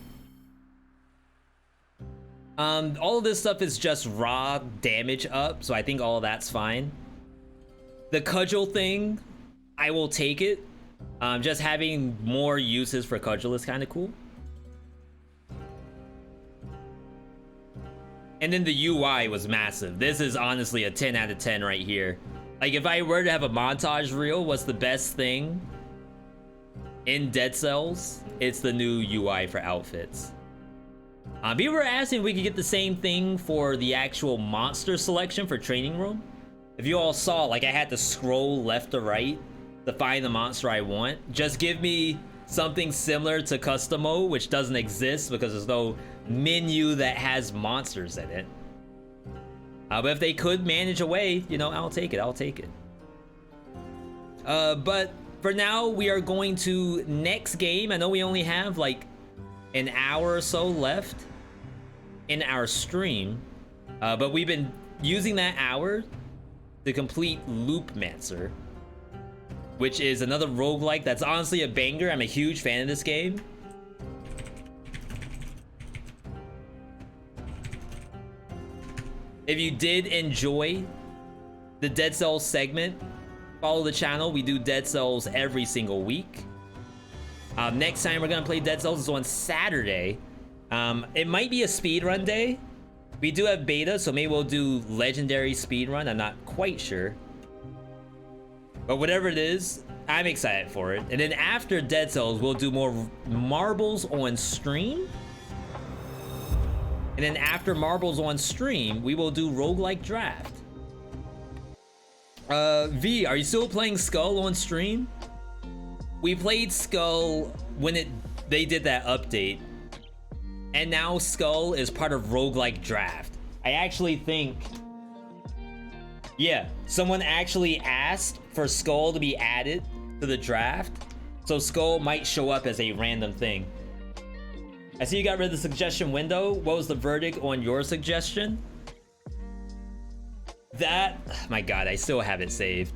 All of this stuff is just raw damage up, so I think all of that's fine. The cudgel thing, I will take it. Just having more uses for cudgel is kind of cool. And then the UI was massive. This is honestly a 10 out of 10 right here. Like, if I were to have a montage reel, what's the best thing in Dead Cells? It's the new UI for outfits. People were asking if we could get the same thing for the actual monster selection for Training Room. If you all saw, like, I had to scroll left to right to find the monster I want. Just give me something similar to custom mode, which doesn't exist because there's no menu that has monsters in it. But if they could manage a way, you know, I'll take it. I'll take it. But for now, we are going to next game. I know we only have like an hour or so left in our stream, but we've been using that hour to complete Loopmancer, which is another roguelike that's honestly a banger. I'm a huge fan of this game. If you did enjoy the Dead Cells segment, follow the channel. We do Dead Cells every single week. Next time we're gonna play Dead Cells is on Saturday. It might be a speedrun day. We do have beta, so maybe we'll do legendary speedrun. I'm not quite sure. But whatever it is, I'm excited for it. And then after Dead Cells, we'll do more marbles on stream. And then after marbles on stream, we will do roguelike draft. V, are you still playing Skull on stream? We played Skull when they did that update. And now Skull is part of roguelike draft. I actually think, yeah, someone actually asked for Skull to be added to the draft. So Skull might show up as a random thing. I see you got rid of the suggestion window. What was the verdict on your suggestion? That, my God, I still have it saved.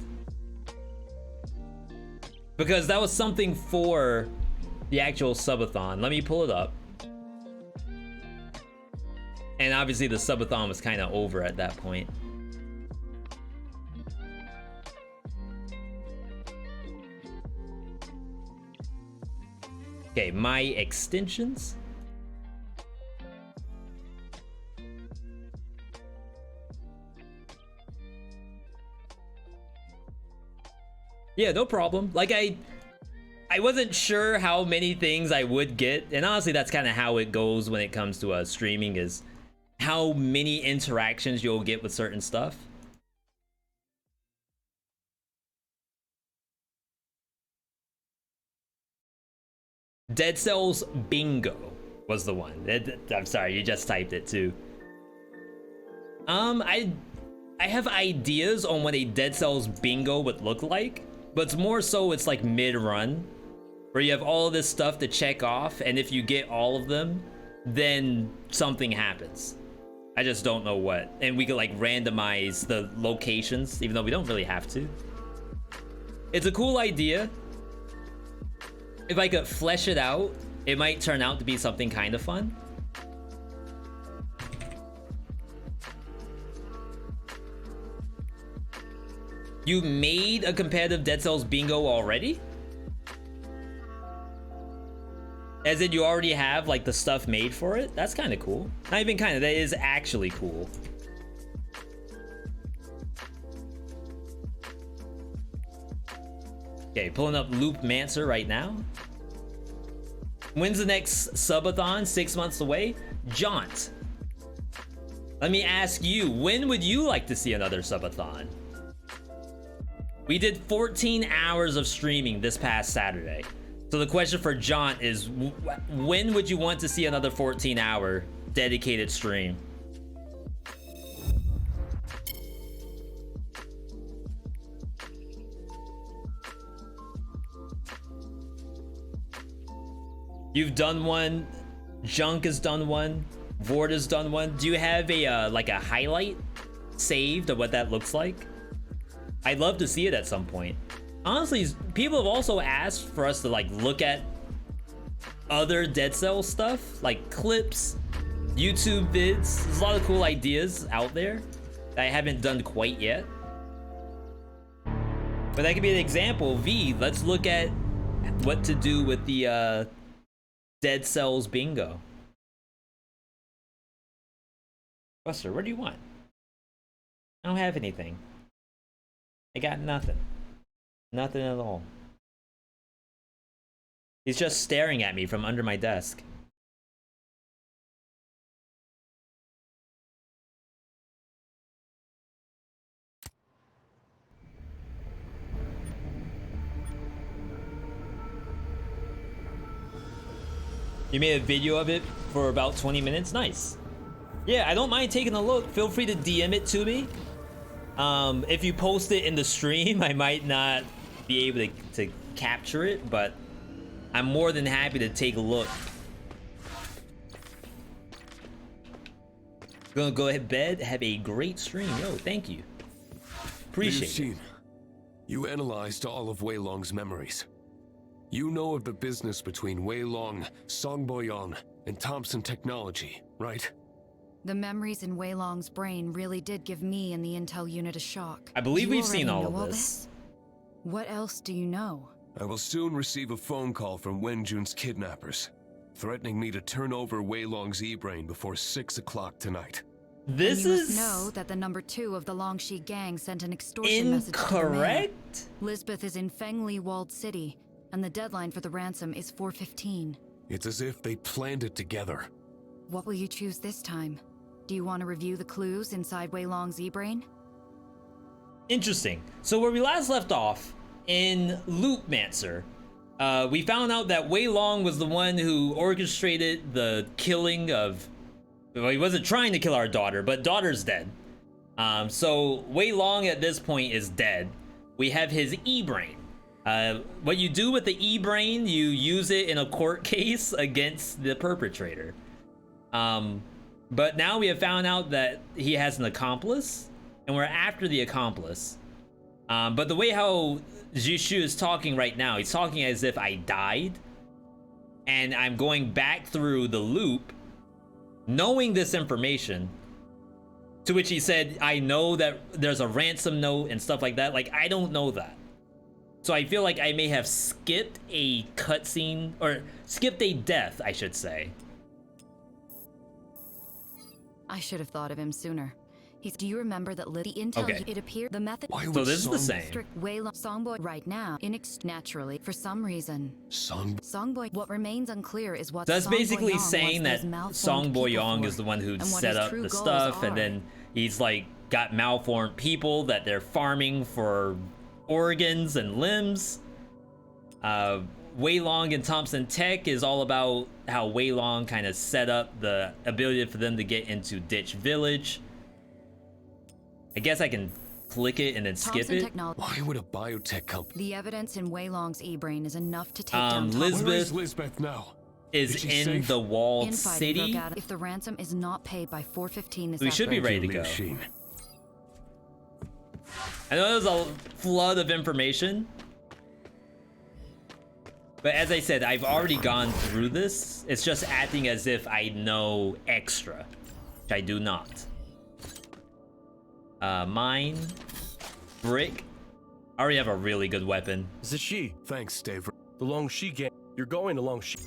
Because that was something for the actual subathon. Let me pull it up. And obviously the subathon was kind of over at that point. Okay, my extensions. Yeah, no problem. Like I wasn't sure how many things I would get, and honestly, that's kind of how it goes when it comes to streaming, is how many interactions you'll get with certain stuff. Dead Cells Bingo was the one. I'm sorry, you just typed it too. I have ideas on what a Dead Cells Bingo would look like, but it's more so it's like mid-run, where you have all of this stuff to check off, and if you get all of them, then something happens. I just don't know what. And we could like randomize the locations, even though we don't really have to. It's a cool idea. If I could flesh it out, it might turn out to be something kind of fun. You made a competitive Dead Cells Bingo already? As in you already have like the stuff made for it? That's kind of cool. Not even kind of, that is actually cool. Okay, pulling up Loopmancer right now. When's the next subathon? 6 months away? Jaunt. Let me ask you, when would you like to see another subathon? We did 14 hours of streaming this past Saturday. So the question for Jaunt is, when would you want to see another 14-hour dedicated stream? You've done one, Junk has done one, Vord has done one. Do you have a like a highlight saved of what that looks like? I'd love to see it at some point. Honestly, people have also asked for us to like look at other Dead Cells stuff, like clips, YouTube vids. There's a lot of cool ideas out there that I haven't done quite yet. But that could be an example. V, let's look at what to do with the Dead Cells Bingo. Buster, what do you want? I don't have anything. I got nothing. Nothing at all. He's just staring at me from under my desk. You made a video of it for about 20 minutes? Nice. Yeah, I don't mind taking a look. Feel free to DM it to me. If you post it in the stream, I might not be able to capture it, but I'm more than happy to take a look. Gonna go ahead, bed. Have a great stream. Yo, thank you. Appreciate it. You analyzed all of Wei Long's memories. You know of the business between Wei Long, Song Boyan, and Thompson Technology, right? The memories in Wei Long's brain really did give me and the intel unit a shock. I believe we've seen all of this. What else do you know? I will soon receive a phone call from Wenjun's kidnappers, threatening me to turn over Wei Long's e-brain before 6 o'clock tonight. This you is must know that the number 2 of the Longxi gang sent an extortion message to the man. incorrect. Lisbeth is in Fengli walled city, and the deadline for the ransom is 4:15. It's as if they planned it together. What will you choose this time? Do you want to review the clues inside Wei Long's e-brain? Interesting. So where we last left off in Loopmancer, we found out that Wei Long was the one who orchestrated the killing of. Well, he wasn't trying to kill our daughter, but daughter's dead. So Wei Long at this point is dead. We have his e-brain. What you do with the e-brain, you use it in a court case against the perpetrator. But now we have found out that he has an accomplice, and we're after the accomplice. But the way how Jishu is talking right now, he's talking as if I died, and I'm going back through the loop, knowing this information, to which he said, I know that there's a ransom note and stuff like that. Like, I don't know that. So I feel like I may have skipped a cutscene, or skipped a death, I should say. I should have thought of him sooner. Do you remember that Liddy intel? Okay. It appeared the method. Why So would this is the Song- same. Strict Waylong Songboy right now. Naturally, for some reason. Songboy. What remains unclear is what. So that's Song basically Boyong saying that wants those malformed Song people Boyong for, is the one who and what set his up true the goals stuff, and are. then he's like got malformed people that they're farming for organs and limbs. Waylong and Thompson Tech is all about how Waylong kind of set up the ability for them to get into Ditch Village. I guess I can click it and then skip Thompson it. Technology. Why would a biotech company? The evidence in Waylong's e-brain is enough to take down Where is Lisbeth Lisbeth now? is Is she in safe? the walled Infighting city. broke out if the ransom is not paid by 4:15 this We should be afternoon. ready to go. Sheen. I know there's a flood of information, but as I said, I've already gone through this. It's just acting as if I know extra, which I do not. Mine, brick. I already have a really good weapon. Is it she? Thanks, Dave. The Long Shi gang. You're going to Long Shi.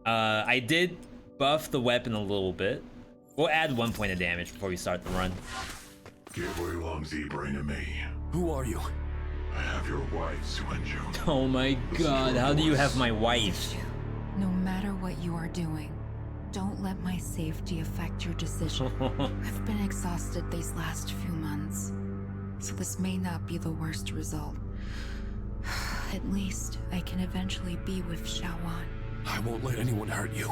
I did buff the weapon a little bit. We'll add 1 point of damage before we start the run. Give Waylong's e-brain to me. Who are you? I have your wife, Suenju. Oh my god, how do you have my wife? No matter what you are doing, don't let my safety affect your decision. I've been exhausted these last few months, so this may not be the worst result. At least I can eventually be with Shawan. I won't let anyone hurt you.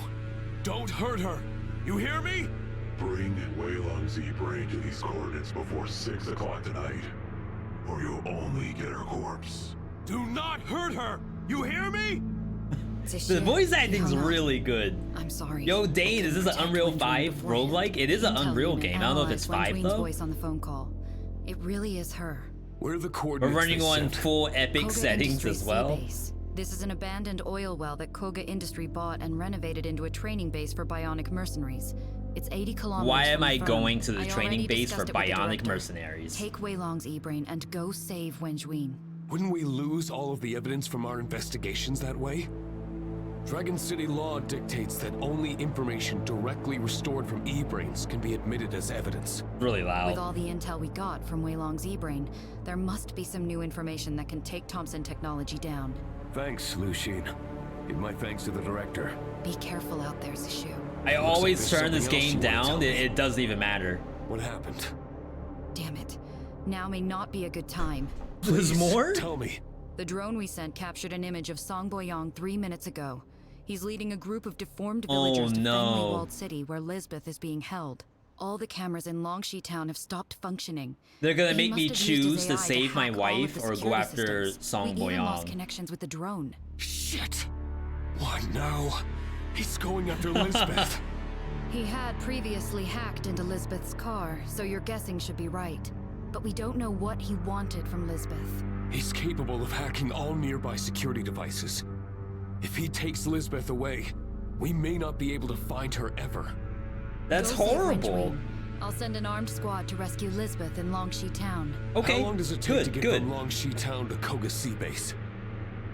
Don't hurt her! You hear me? Bring Waylong's e-brain to these coordinates before 6 o'clock tonight, or you'll only get her corpse. Do not hurt her! You hear me? The voice acting's really good. I'm sorry. Yo, Dane, is this an Protect Unreal Wenjuin 5 beforehand. roguelike? It is an Intel Unreal unit game. I don't know if it's analyzed 5 Wenjuin's though. voice on the phone call. It really is her. Where are the We're coordinates running they on sent? full epic Koga settings Industries as well. Sea-base. This is an abandoned oil well that Koga Industry bought and renovated into a training base for bionic mercenaries. It's 80 kilometers Why am from I the firm. going to the I training already base for discussed it with the bionic director. mercenaries? Take Waylong's e-brain and go save Wenjuin. Wouldn't we lose all of the evidence from our investigations that way? Dragon City law dictates that only information directly restored from e-brains can be admitted as evidence. Really With loud. all the intel we got from Waylong's e-brain, there must be some new information that can take Thompson Technology down. Thanks, Lucian. Give my thanks to the director. Be careful out there, Zishu. I always there's turn this something else game you wanna down. tell me. It doesn't even matter. What happened? Damn it. Now may not be a good time. There's Please, more? Tell me. The drone we sent captured an image of Song Boyong 3 minutes ago. He's leading a group of deformed villagers to no. Fenway Walled City, where Lisbeth is being held. All the cameras in Longshi Town have stopped functioning. They're gonna He make must me have used choose his to AI save my hack all of wife the or go security after systems. Song We even lost Boyong. connections with the drone. Shit. What now? He's going after Lisbeth. He had previously hacked into Lisbeth's car, so your guessing should be right. But we don't know what he wanted from Lisbeth. He's capable of hacking all nearby security devices. If he takes Lisbeth away, we may not be able to find her ever. That's Go save horrible. Wenjuin. I'll send an armed squad to rescue Lisbeth in Longshi Town. Okay, How long does it take to good, get good. from Longshi Town to Koga Sea Base?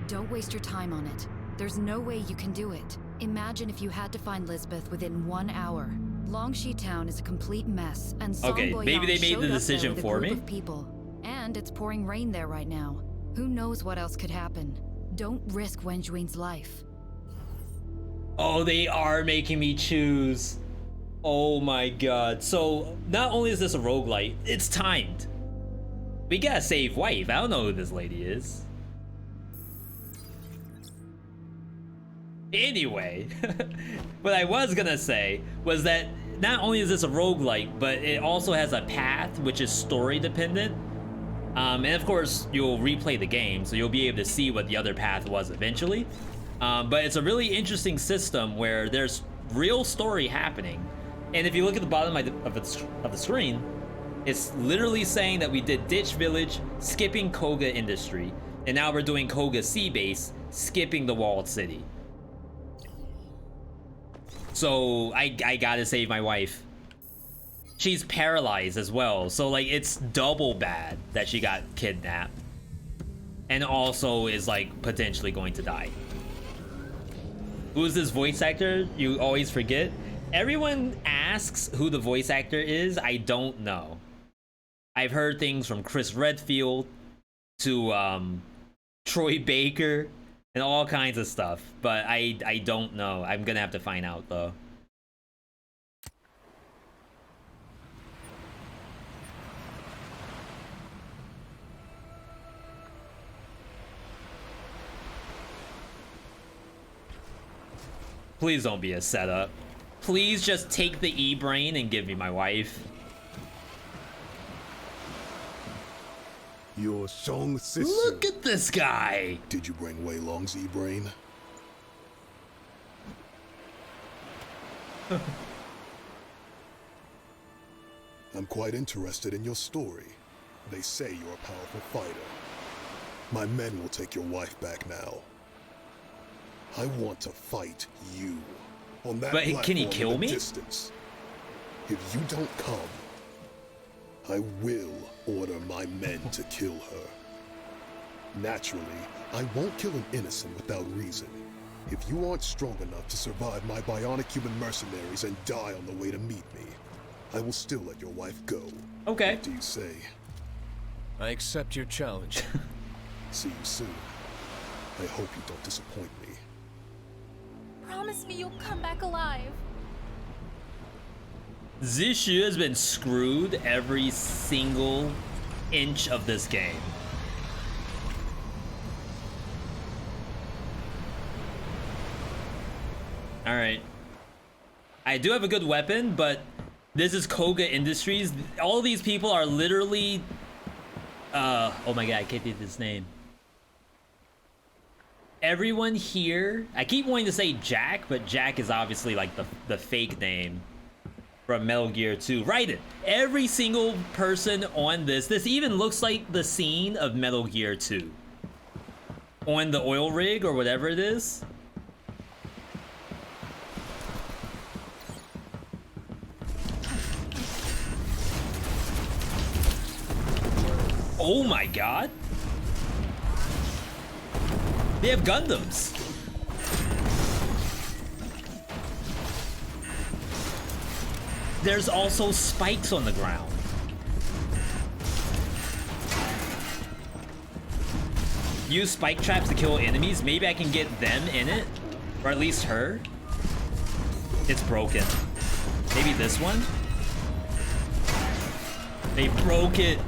Don't waste your time on it. There's no way you can do it. Imagine if you had to find Lisbeth within 1 hour. Longshi Town is a complete mess, and Song Okay, Boyong maybe they made showed the up there decision with a for group me. of people. And it's pouring rain there right now. Who knows what else could happen? Don't risk Wenjuin's life. Oh, they are making me choose. Oh my god. So, not only is this a roguelite, it's timed. We gotta save wife. I don't know who this lady is. Anyway, what I was gonna say was that not only is this a roguelite, but it also has a path which is story dependent. And of course, you'll replay the game, so you'll be able to see what the other path was eventually. But it's a really interesting system where there's real story happening. And if you look at the bottom of the screen, it's literally saying that we did Ditch Village, skipping Koga Industry, and now we're doing Koga Sea Base, skipping the Walled City. So I gotta save my wife. She's paralyzed as well, so like it's double bad that she got kidnapped, and also is like potentially going to die. Who's this voice actor? You always forget. Everyone asks who the voice actor is. I don't know. I've heard things from Chris Redfield to Troy Baker and all kinds of stuff, but I don't know. I'm gonna have to find out though. Please don't be a setup. Please just take the E-brain and give me my wife. Your Song Sister. Look at this guy. Did you bring Wei Long's E-brain? I'm quite interested in your story. They say you're a powerful fighter. My men will take your wife back now. I want to fight you on that but can he kill me? Distance. If you don't come, I will order my men to kill her. Naturally, I won't kill an innocent without reason. If you aren't strong enough to survive my bionic human mercenaries and die on the way to meet me, I will still let your wife go. Okay. What do you say? I accept your challenge. See you soon. I hope you don't disappoint me. Promise me you'll come back alive. Zishu has been screwed every single inch of this game. Alright. I do have a good weapon, but this is Koga Industries. All these people are literally... oh my god, I can't think of his name. Everyone here... I keep wanting to say Jack, but Jack is obviously like the fake name from Metal Gear 2. Right, every single person on this even looks like the scene of Metal Gear 2. On the oil rig or whatever it is. Oh my god. They have Gundams. There's also spikes on the ground. Use spike traps to kill enemies. Maybe I can get them in it. Or at least her. It's broken. Maybe this one? They broke it.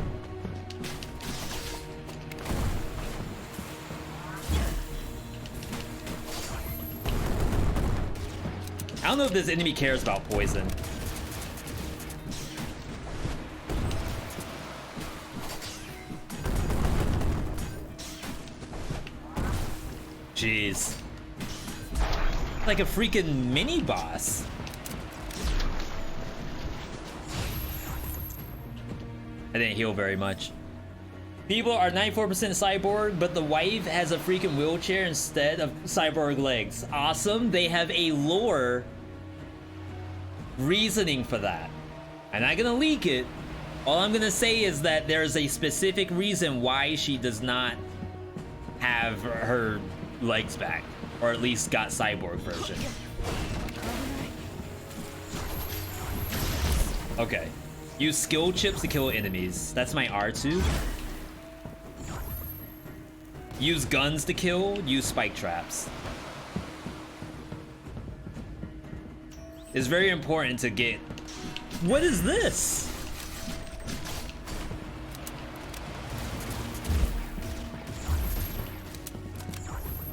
I don't know if this enemy cares about poison. Jeez. Like a freaking mini boss. I didn't heal very much. People are 94% cyborg, but the wife has a freaking wheelchair instead of cyborg legs. Awesome. They have a lore reasoning for that. I'm not gonna leak it. All I'm gonna say is that there's a specific reason why she does not have her legs back, or at least got cyborg version. Okay. Use skill chips to kill enemies. That's my R2. Use guns to kill. Use spike traps. It's very important to get... What is this?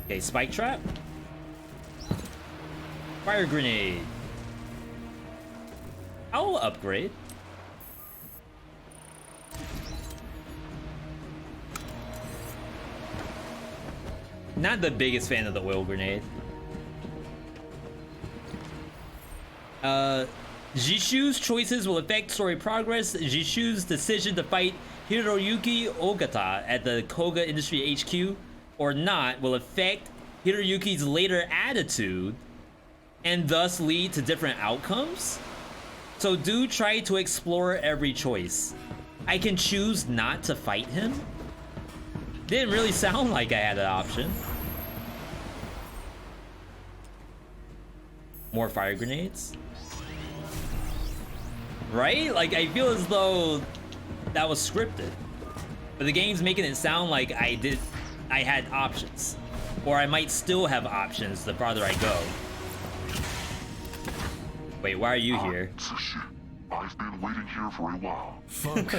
Okay, spike trap. Fire grenade. I'll upgrade. Not the biggest fan of the oil grenade. Jishu's choices will affect story progress. Jishu's decision to fight Hiroyuki Ogata at the Koga Industry HQ or not will affect Hiroyuki's later attitude and thus lead to different outcomes. So do try to explore every choice. I can choose not to fight him. Didn't really sound like I had an option. More fire grenades. Right? Like, I feel as though that was scripted. But the game's making it sound like I had options. Or I might still have options the farther I go. Wait, why are you here? I've been waiting here for a while. Funk,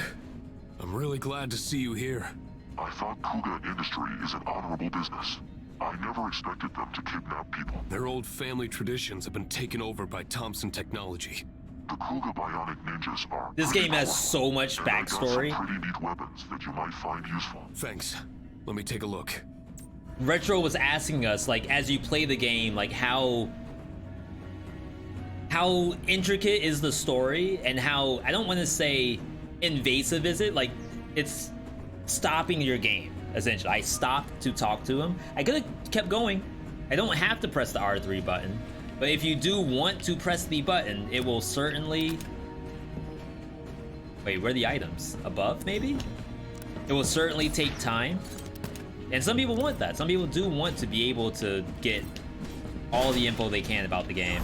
I'm really glad to see you here. I thought Kuga industry is an honorable business. I never expected them to kidnap people. Their old family traditions have been taken over by Thompson technology. The Kuga bionic ninjas are. This game has so much backstory. I got some pretty neat weapons that you might find useful. Thanks. Let me take a look. Retro was asking us, like, as you play the game, like, how intricate is the story and how, I don't want to say invasive is it, like, it's stopping your game, essentially. I stopped to talk to him. I could have kept going. I don't have to press the R3 button, but if you do want to press the button, it will certainly... Wait, where are the items? Above, maybe? It will certainly take time. And some people want that. Some people do want to be able to get all the info they can about the game.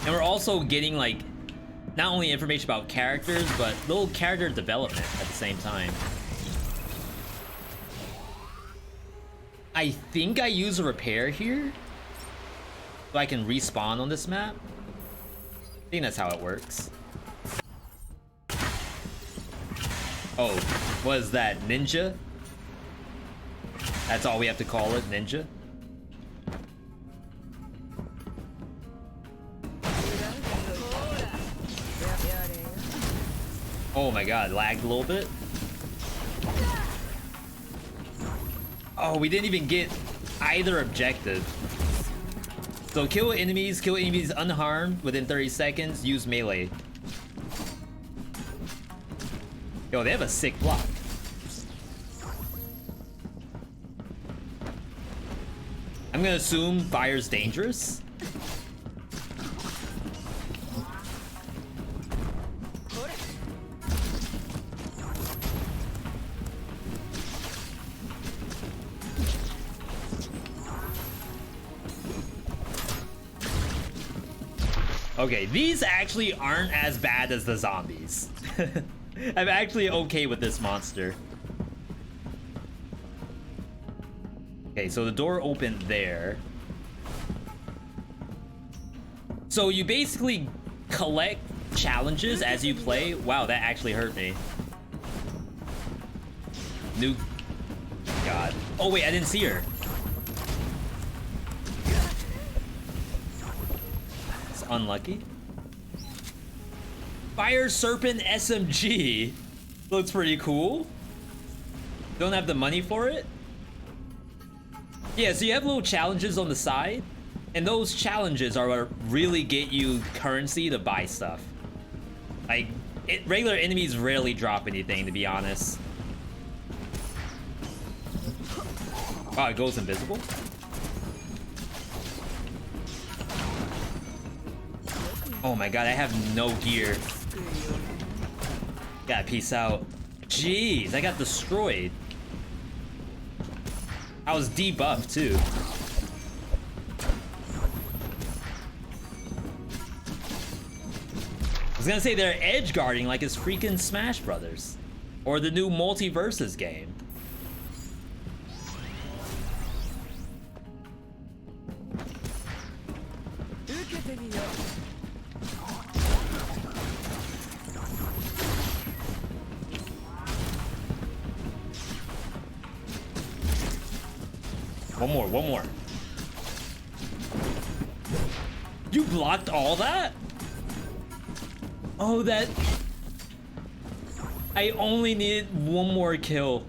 And we're also getting, like, not only information about characters, but little character development at the same time. I think I use a repair here, so I can respawn on this map. I think that's how it works. Oh, what is that? Ninja? That's all we have to call it, ninja? Oh my god, lagged a little bit. Oh, we didn't even get either objective. So kill enemies unharmed within 30 seconds, use melee. Yo, they have a sick block. I'm gonna assume fire's dangerous. Okay, these actually aren't as bad as the zombies. I'm actually okay with this monster. Okay, so the door opened there. So you basically collect challenges as you play. Wow, that actually hurt me. New... God. Oh wait, I didn't see her. It's unlucky. Fire Serpent SMG. Looks pretty cool. Don't have the money for it. Yeah, so you have little challenges on the side, and those challenges are what really get you currency to buy stuff. Like, regular enemies rarely drop anything, to be honest. Wow, it goes invisible? Oh my god, I have no gear. Gotta peace out. Jeez, I got destroyed. I was debuffed too. I was gonna say they're edge guarding like it's freaking Smash Brothers or the new Multiverses game. One more. You blocked all that? Oh, that... I only needed one more kill.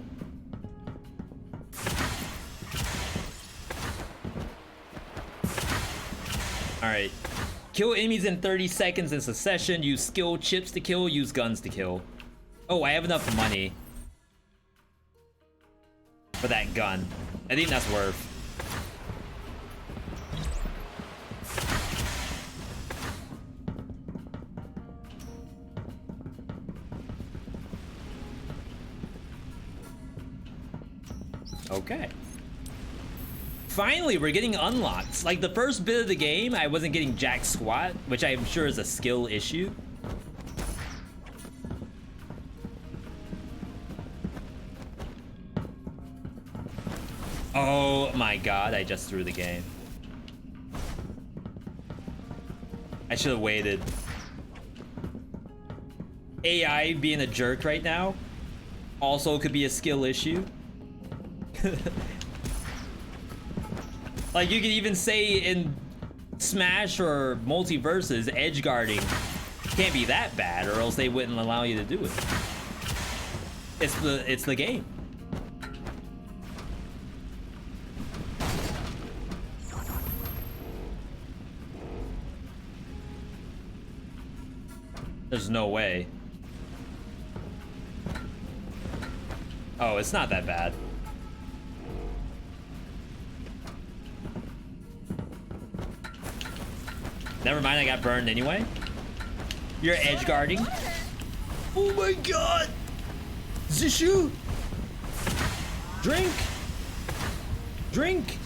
Alright. Kill enemies in 30 seconds in succession. Use skill chips to kill. Use guns to kill. Oh, I have enough money for that gun. I think that's worth. Okay. Finally, we're getting unlocks. Like the first bit of the game, I wasn't getting jack squat, which I'm sure is a skill issue. Oh my god, I just threw the game. I should have waited. AI being a jerk right now also could be a skill issue. Like you could even say in Smash or Multiverses, edge guarding can't be that bad, or else they wouldn't allow you to do it. It's the game. There's no way. Oh, it's not that bad. Never mind, I got burned anyway. You're edge guarding. Oh my god! Zishu! Drink! Drink!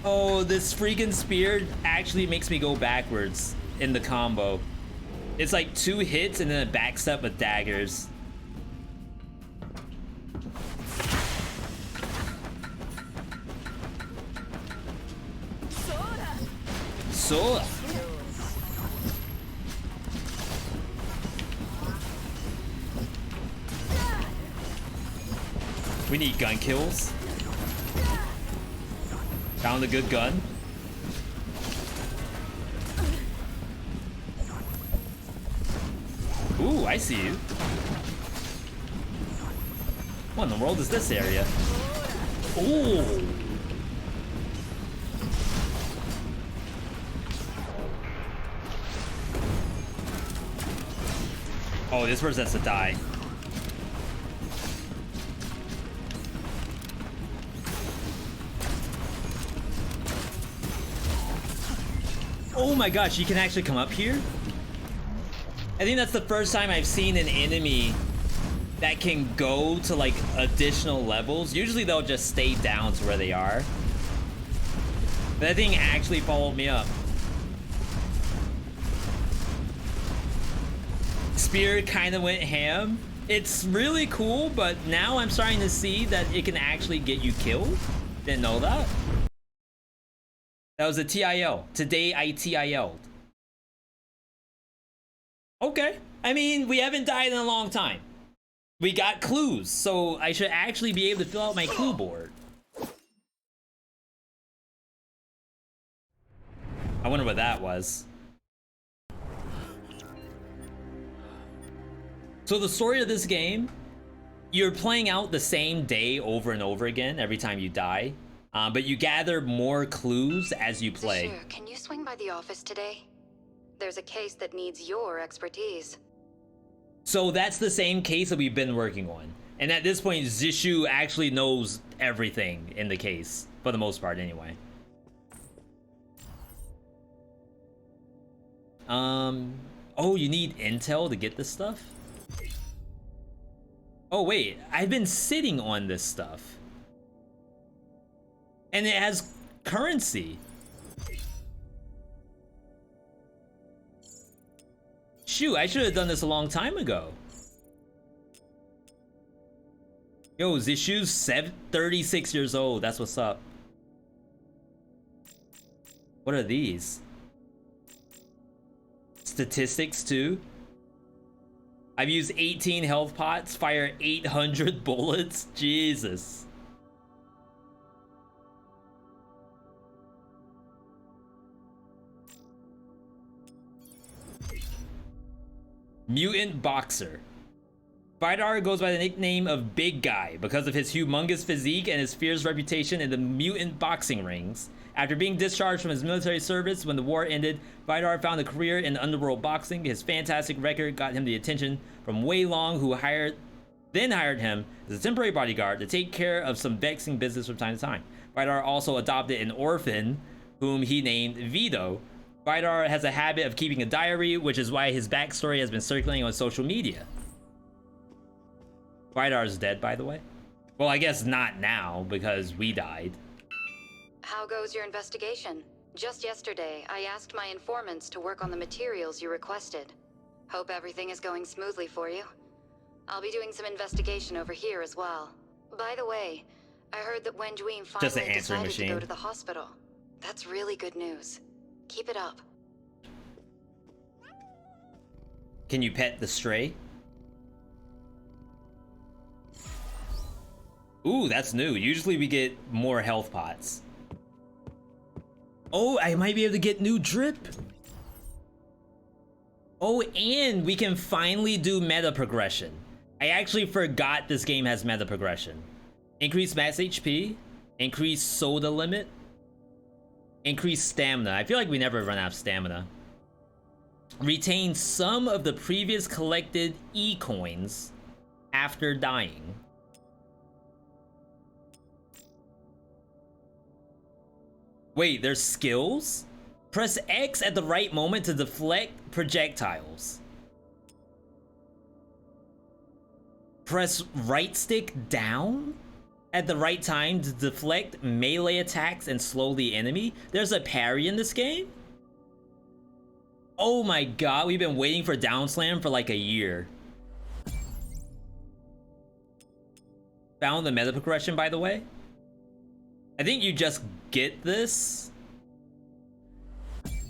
Oh, this freaking spear actually makes me go backwards in the combo. It's like 2 hits and then a backstep with daggers. So we need gun kills. Found a good gun. Ooh, I see you. What in the world is this area? Ooh. Oh, this person has to die. Oh my gosh, you can actually come up here? I think that's the first time I've seen an enemy that can go to like additional levels. Usually they'll just stay down to where they are. But that thing actually followed me up. Spear kind of went ham. It's really cool, but now I'm starting to see that it can actually get you killed. Didn't know that. That was a TIL. Today I TIL'd. Okay. I mean, we haven't died in a long time. We got clues, so I should actually be able to fill out my clue board. I wonder what that was. So the story of this game, you're playing out the same day over and over again every time you die, but you gather more clues as you play. Sure, can you swing by the office today? There's a case that needs your expertise. So that's the same case that we've been working on. And at this point, Zishu actually knows everything in the case, for the most part anyway. Oh, you need intel to get this stuff? Oh wait, I've been sitting on this stuff. And it has currency. Shoot, I should have done this a long time ago. Yo, Zishu's 36 years old. That's what's up. What are these? Statistics too. I've used 18 health pots, fire 800 bullets. Jesus. Mutant Boxer. Vidar goes by the nickname of Big Guy because of his humongous physique and his fierce reputation in the mutant boxing rings. After being discharged from his military service when the war ended, Vidar found a career in underworld boxing. His fantastic record got him the attention from Wei Long, who then hired him as a temporary bodyguard to take care of some vexing business from time to time. Vidar also adopted an orphan, whom he named Vito. Vidar has a habit of keeping a diary, which is why his backstory has been circulating on social media. Vidar is dead, by the way. Well, I guess not now because we died. How goes your investigation? Just yesterday, I asked my informants to work on the materials you requested. Hope everything is going smoothly for you. I'll be doing some investigation over here as well. By the way, I heard that Wenjuin finally decided to go to the hospital. That's really good news. Keep it up. Can you pet the stray? Ooh, that's new. Usually we get more health pots. Oh, I might be able to get new drip. Oh, and we can finally do meta progression. I actually forgot this game has meta progression. Increase max HP, increase soda limit, increase stamina. I feel like we never run out of stamina. Retain some of the previous collected E-coins after dying. Wait, there's skills? Press X at the right moment to deflect projectiles. Press right stick down at the right time to deflect melee attacks and slow the enemy. There's a parry in this game? Oh my god, we've been waiting for down slam for like a year. Found the meta progression, by the way. I think you just get this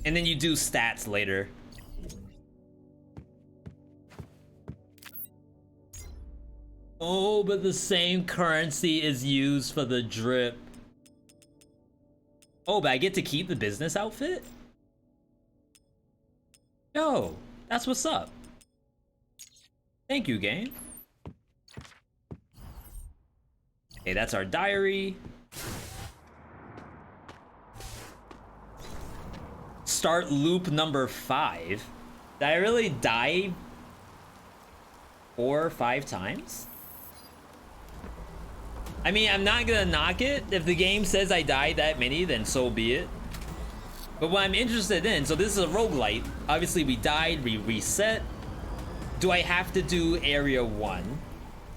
and then you do stats later. Oh, but the same currency is used for the drip. Oh, but I get to keep the business outfit? Yo, that's what's up. Thank you, game. Okay, that's our diary. Start loop number 5. Did I really die 4 or 5 times? I mean, I'm not gonna knock it. If the game says I died that many, then so be it. But what I'm interested in, so this is a roguelite. Obviously we died, we reset. Do I have to do area 1?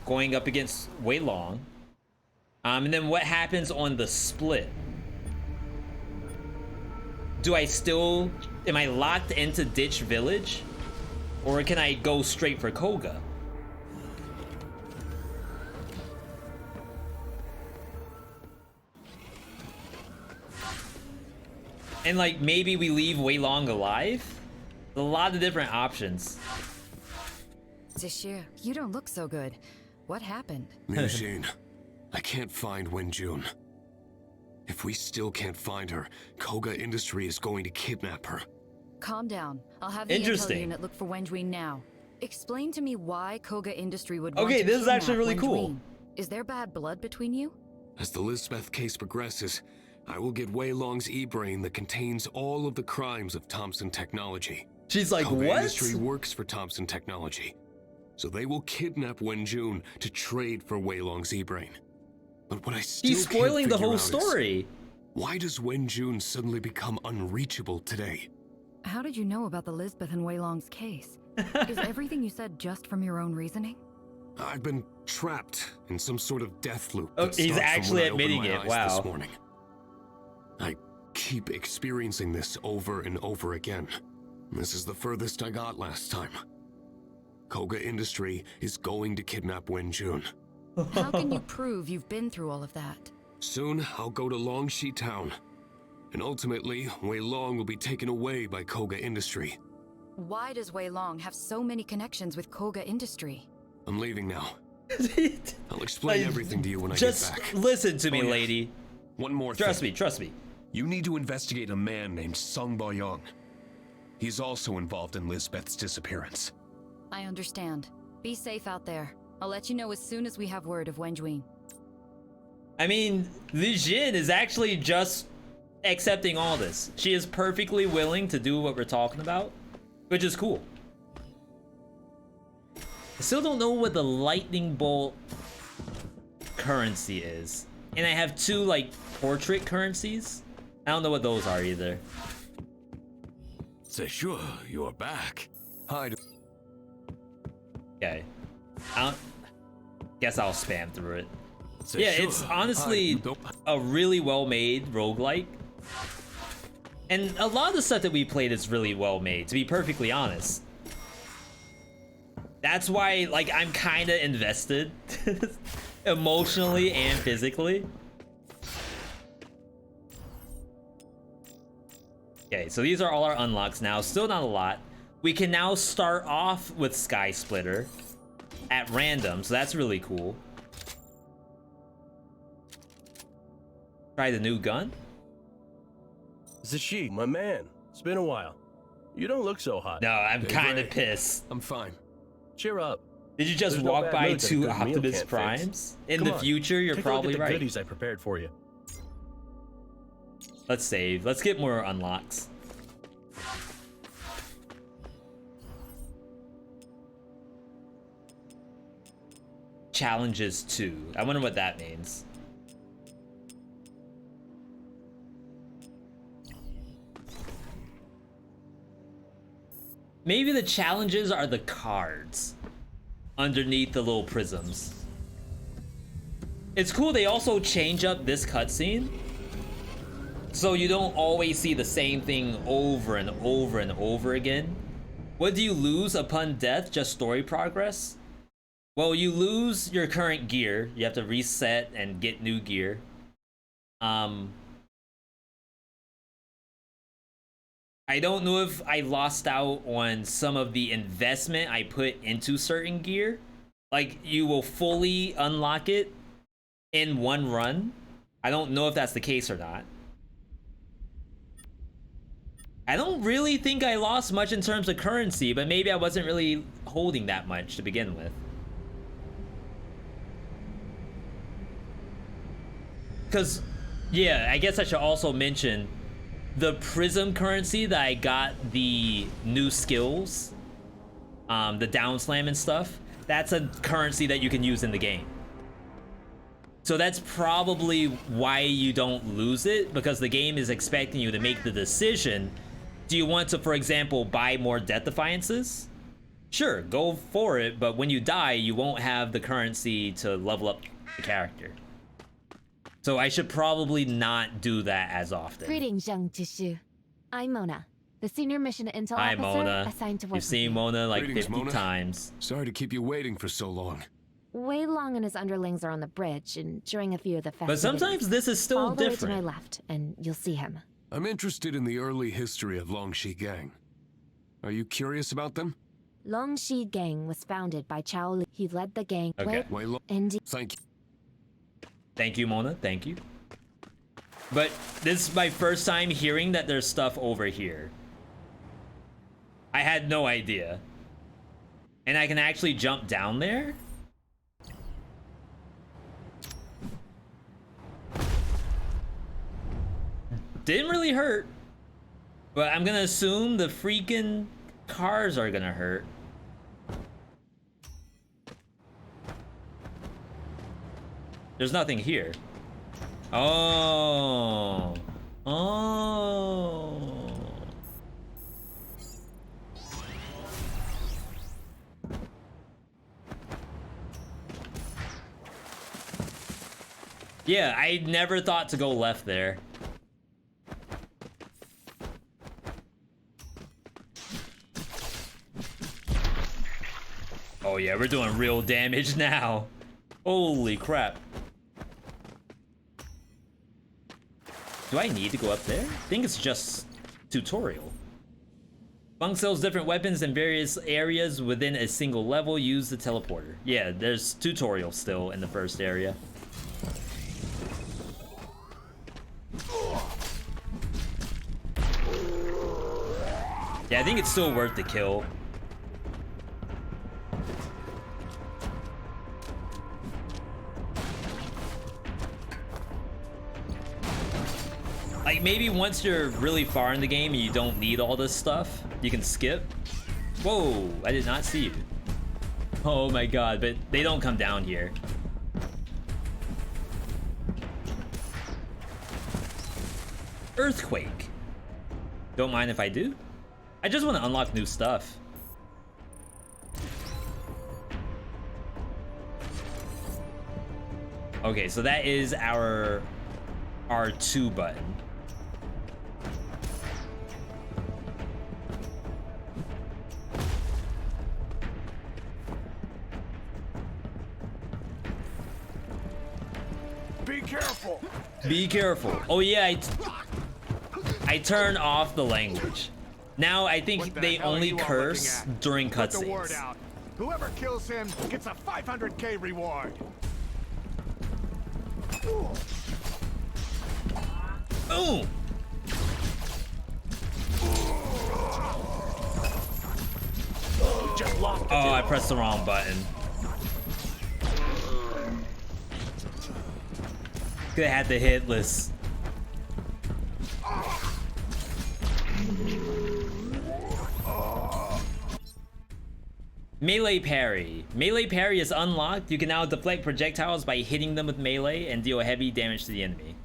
Going up against Wei Long. And then what happens on the split? Do I still, am I locked into Ditch Village? Or can I go straight for Koga? And like, maybe we leave Wei Long alive? There's a lot of different options. Zishir, you don't look so good. What happened? Liu Xin, I can't find Wenjun. If we still can't find her, Koga Industry is going to kidnap her. Calm down. I'll have the intel unit look for Wenjuin now. Explain to me why Koga Industry would want to this is actually really Wenjuin. cool. Is there bad blood between you? As the Lisbeth case progresses, I will get Wei Long's e-brain that contains all of the crimes of Thompson Technology. She's like, Koga what? Industry works for Thompson Technology, so they will kidnap Wenjun to trade for Wei Long's e-brain. But what I still He's spoiling can't the figure whole out story. Is, why does Wenjun suddenly become unreachable today? How did you know about the Lisbeth and Wei Long's case? Is everything you said just from your own reasoning? I've been trapped in some sort of death loop. Oh, he's actually admitting it. Wow. This morning. I keep experiencing this over and over again. This is the furthest I got last time. Koga Industry is going to kidnap Wenjun. How can you prove you've been through all of that? Soon, I'll go to Longxi Town. And ultimately, Wei Long will be taken away by Koga Industry. Why does Wei Long have so many connections with Koga Industry? I'm leaving now. I'll explain everything to you when I get back. Just listen to me, lady. One more thing. Trust me. You need to investigate a man named Sung Boyong. He's also involved in Lisbeth's disappearance. I understand. Be safe out there. I'll let you know as soon as we have word of Wenjuin. I mean, Liu Xin is actually just accepting all this. She is perfectly willing to do what we're talking about, which is cool. I still don't know what the lightning bolt currency is. And I have 2 like portrait currencies. I don't know what those are either. Say sure, you're back. Hi. Okay. Guess I'll spam through it. say Yeah, sure. it's honestly a really well-made roguelike. And a lot of the stuff that we played is really well made, to be perfectly honest. That's why, like, I'm kind of invested emotionally and physically. Okay, so these are all our unlocks now. Still not a lot. We can now start off with Sky Splitter at random, so that's really cool. Try the new gun. Zashi, my man. It's been a while. You don't look so hot. No, I'm Hey, kind Ray. of pissed. I'm fine. Cheer up. Did you just There's no walk bad by moods that a two good meal Optimus can't fix. Primes? In Come the on, future, you're take a look probably at the right. goodies I prepared for you. Let's save. Let's get more unlocks. Challenges 2. I wonder what that means. Maybe the challenges are the cards underneath the little prisms. It's cool they also change up this cutscene so you don't always see the same thing over and over and over again. What do you lose upon death? Just story progress? Well, you lose your current gear. You have to reset and get new gear. I don't know if I lost out on some of the investment I put into certain gear. Like, you will fully unlock it in one run. I don't know if that's the case or not. I don't really think I lost much in terms of currency, but maybe I wasn't really holding that much to begin with. Because, yeah, I guess I should also mention the prism currency that I got the new skills, the down slam and stuff. That's a currency that you can use in the game. So that's probably why you don't lose it, because the game is expecting you to make the decision. Do you want to, for example, buy more Death Defiances? Sure, go for it, but when you die, you won't have the currency to level up the character. So I should probably not do that as often. Greetings, young Jishu. I'm Mona, the senior mission intel Hi, officer Mona. assigned to work You've seen Mona like Greetings, 50 Mona. times. Sorry to keep you waiting for so long. Wei Long and his underlings are on the bridge and during a few of the But festivities. sometimes this is still All the way to different. my left, and you'll see him. I'm interested in the early history of Longxi Gang. Are you curious about them? Longxi Gang was founded by Chao Li. He led the gang. Okay. Wei Long. And Thank you. Thank you, Mona. Thank you. But this is my first time hearing that there's stuff over here. I had no idea. And I can actually jump down there? Didn't really hurt. But I'm gonna assume the freaking cars are gonna hurt. There's nothing here. Oh. Oh. Yeah, I never thought to go left there. Oh yeah, we're doing real damage now. Holy crap. Do I need to go up there? I think it's just tutorial. Funk sells different weapons in various areas within a single level. Use the teleporter. Yeah, there's tutorial still in the first area. Yeah, I think it's still worth the kill. Like, maybe once you're really far in the game and you don't need all this stuff, you can skip. Whoa, I did not see you. Oh my god, but they don't come down here. Earthquake. Don't mind if I do. I just want to unlock new stuff. Okay, so that is our R2 button. Be careful. Be careful. Oh yeah, I turn off the language. Now I think they only curse during Put the word cutscenes. out. Whoever kills him gets a 500K reward. Boom! Just lost the Oh, I pressed the wrong button. Could have had the hitless. Melee parry. Melee parry is unlocked. You can now deflect projectiles by hitting them with melee and deal heavy damage to the enemy.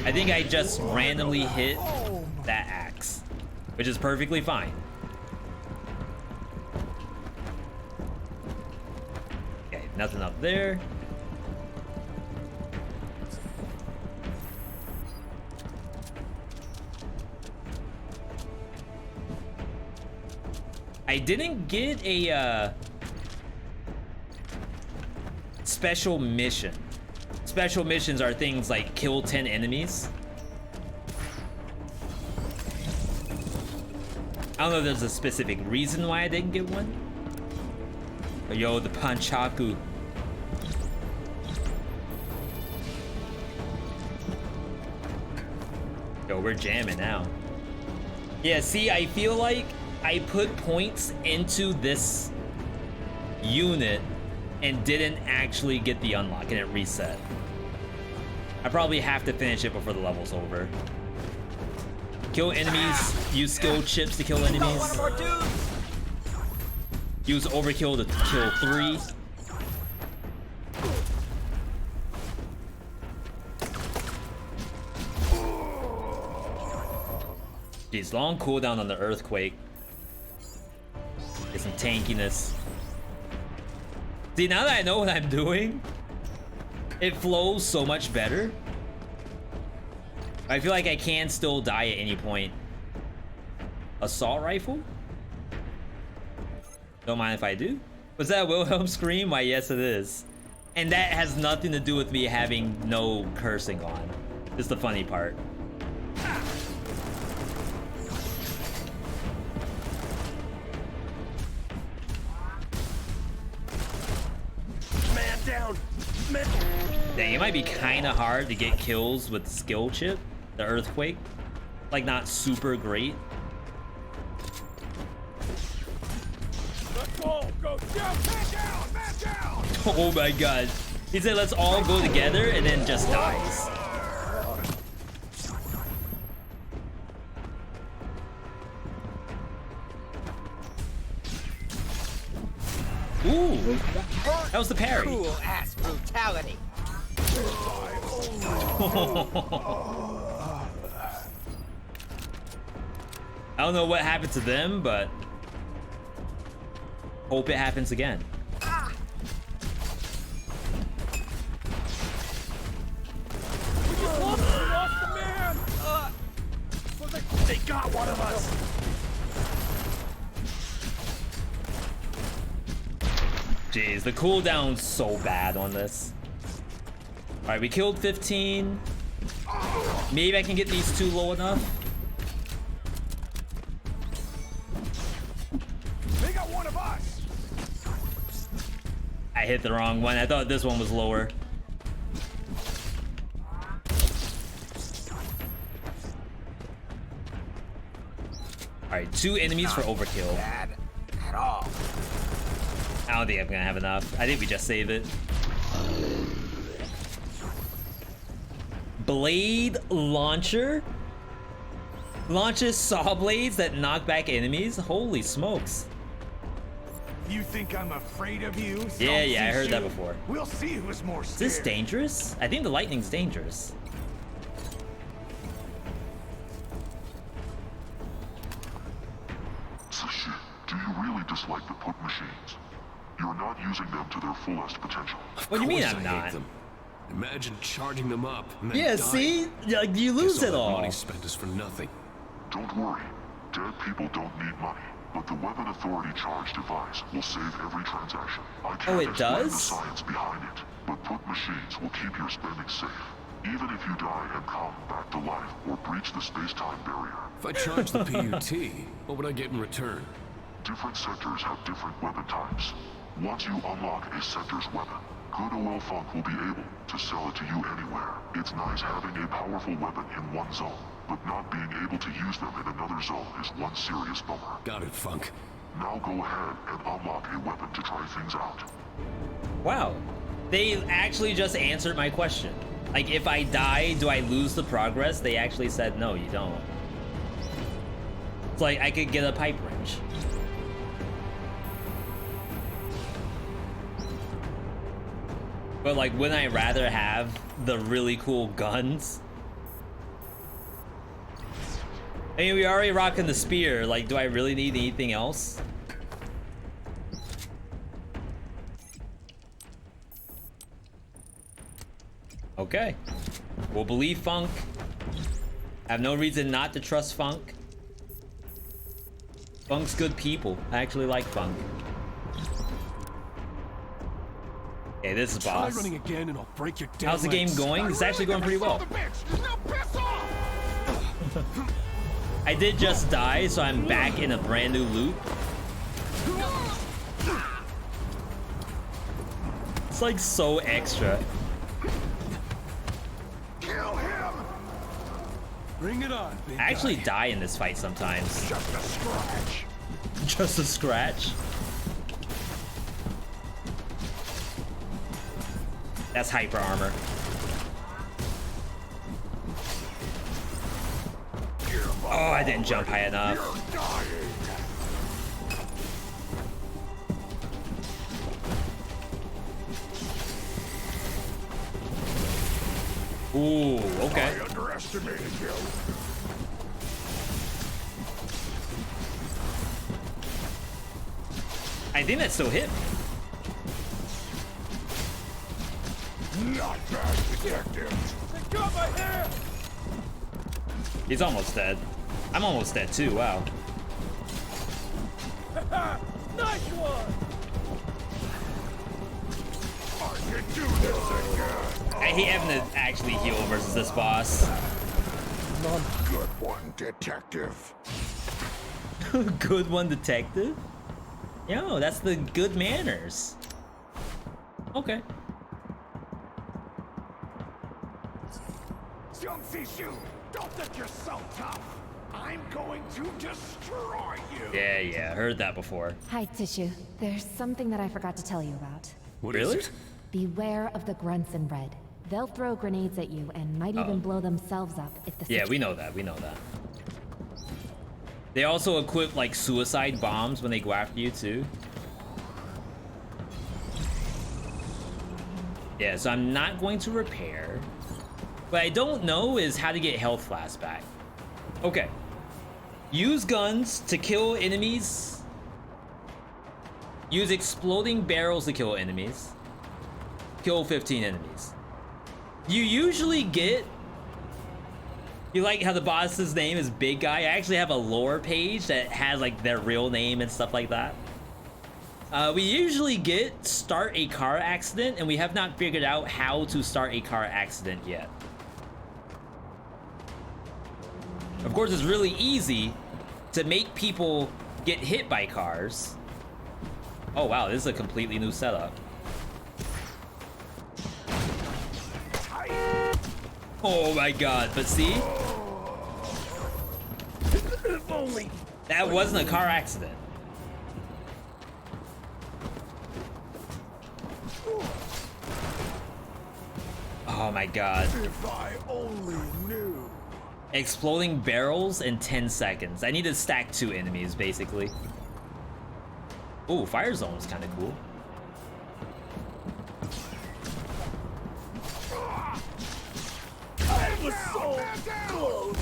I think I just randomly hit that axe, which is perfectly fine. Okay, nothing up there. I didn't get a special mission. Special missions are things like kill 10 enemies. I don't know if there's a specific reason why I didn't get one. But yo, the Panchaku. Yo, we're jamming now. Yeah, see, I feel like I put points into this unit and didn't actually get the unlock and it reset. I probably have to finish it before the level's over. Kill enemies, use skill chips to kill enemies. Use overkill to kill 3. Jeez, long cooldown on the earthquake. Get some tankiness. See, now that I know what I'm doing, it flows so much better. I feel like I can still die at any point. Assault rifle? Don't mind if I do. Was that a Wilhelm scream? Why, yes it is. And that has nothing to do with me having no cursing on. Just the funny part. Man down. Man. Dang, it might be kind of hard to get kills with skill chip, the earthquake. Like, not super great. Let's all go down. Man down. Man down. Oh my god. He said let's all go together and then just dies. Ooh, that was the parry. Cool ass brutality. I don't know what happened to them, but hope it happens again. Lost the man. They got one of us. Jeez, the cooldown's so bad on this. All right, we killed 15. Maybe I can get these two low enough. They got one of us. I hit the wrong one. I thought this one was lower. All right, 2 enemies for overkill. Bad at all. I don't think I'm gonna have enough. I think we just save it. Blade launcher launches saw blades that knock back enemies. Holy smokes. You think I'm afraid of you? Yeah, I heard that before. We'll see who's more Is scared. this dangerous? I think the lightning's dangerous. So shit, do you really dislike the poop machines? You're not using them to their fullest potential. What do you mean Of I'm course I hate not? them. Imagine charging them up and then Yeah, dying. see? Like, you lose Guess it all that all. money spent is for nothing. Don't worry. Dead people don't need money. But the Weapon Authority charge device will save every transaction. I can't it explain the does? science behind it, but put machines will keep your spending safe. Even if you die and come back to life or breach the space-time barrier. If I charge the PUT, what would I get in return? Different sectors have different weapon types. Once you unlock a sector's weapon, Good Oil Funk will be able to sell it to you anywhere. It's nice having a powerful weapon in one zone, but not being able to use them in another zone is one serious bummer. Got it, Funk. Now go ahead and unlock a weapon to try things out. Wow. They actually just answered my question. Like, if I die, do I lose the progress? They actually said, no, you don't. It's like, I could get a pipe wrench. But, like, wouldn't I rather have the really cool guns? I mean, we already rocking the spear. Like, do I really need anything else? Okay. We'll believe Funk. Have no reason not to trust Funk. Funk's good people. I actually like Funk. Okay, this is boss. Try running again and I'll break your damn How's the game legs. going? It's actually going pretty well. Now piss off! I did just die, so I'm back in a brand new loop. It's like so extra. Kill him! Bring it on, big I actually guy. die in this fight sometimes. Just a scratch. Just a scratch. That's hyper armor. Oh, I didn't jump high enough. You're dying. Ooh, okay. I underestimated you. I think that still hit me. Not bad, detective. They got my hair. He's almost dead. I'm almost dead too, wow. Nice one. I can do this again. I hate having to actually heal versus this boss. Good one, detective. Good one, detective? Yo, that's the good manners. Okay. Jumpsy, don't think you're so tough. I'm going to destroy you. Yeah, heard that before. Hi, Tissue. There's something that I forgot to tell you about. What Really? is it? Beware of the grunts in red. They'll throw grenades at you and might even blow themselves up if the Yeah, we know that, we know that. They also equip like suicide bombs when they go after you too. Yeah, so I'm not going to repair. What I don't know is how to get health flasks back. Okay. Use guns to kill enemies. Use exploding barrels to kill enemies. Kill 15 enemies. You usually get... You like how the boss's name is Big Guy? I actually have a lore page that has like their real name and stuff like that. We usually get start a car accident, and we have not figured out how to start a car accident yet. Of course, it's really easy to make people get hit by cars. Oh wow, this is a completely new setup. Oh my god, but see? If only. That wasn't a car accident. Oh my god. If I only knew. Exploding barrels in 10 seconds. I need to stack 2 enemies, basically. Ooh, fire zone was kind of cool. I was so close.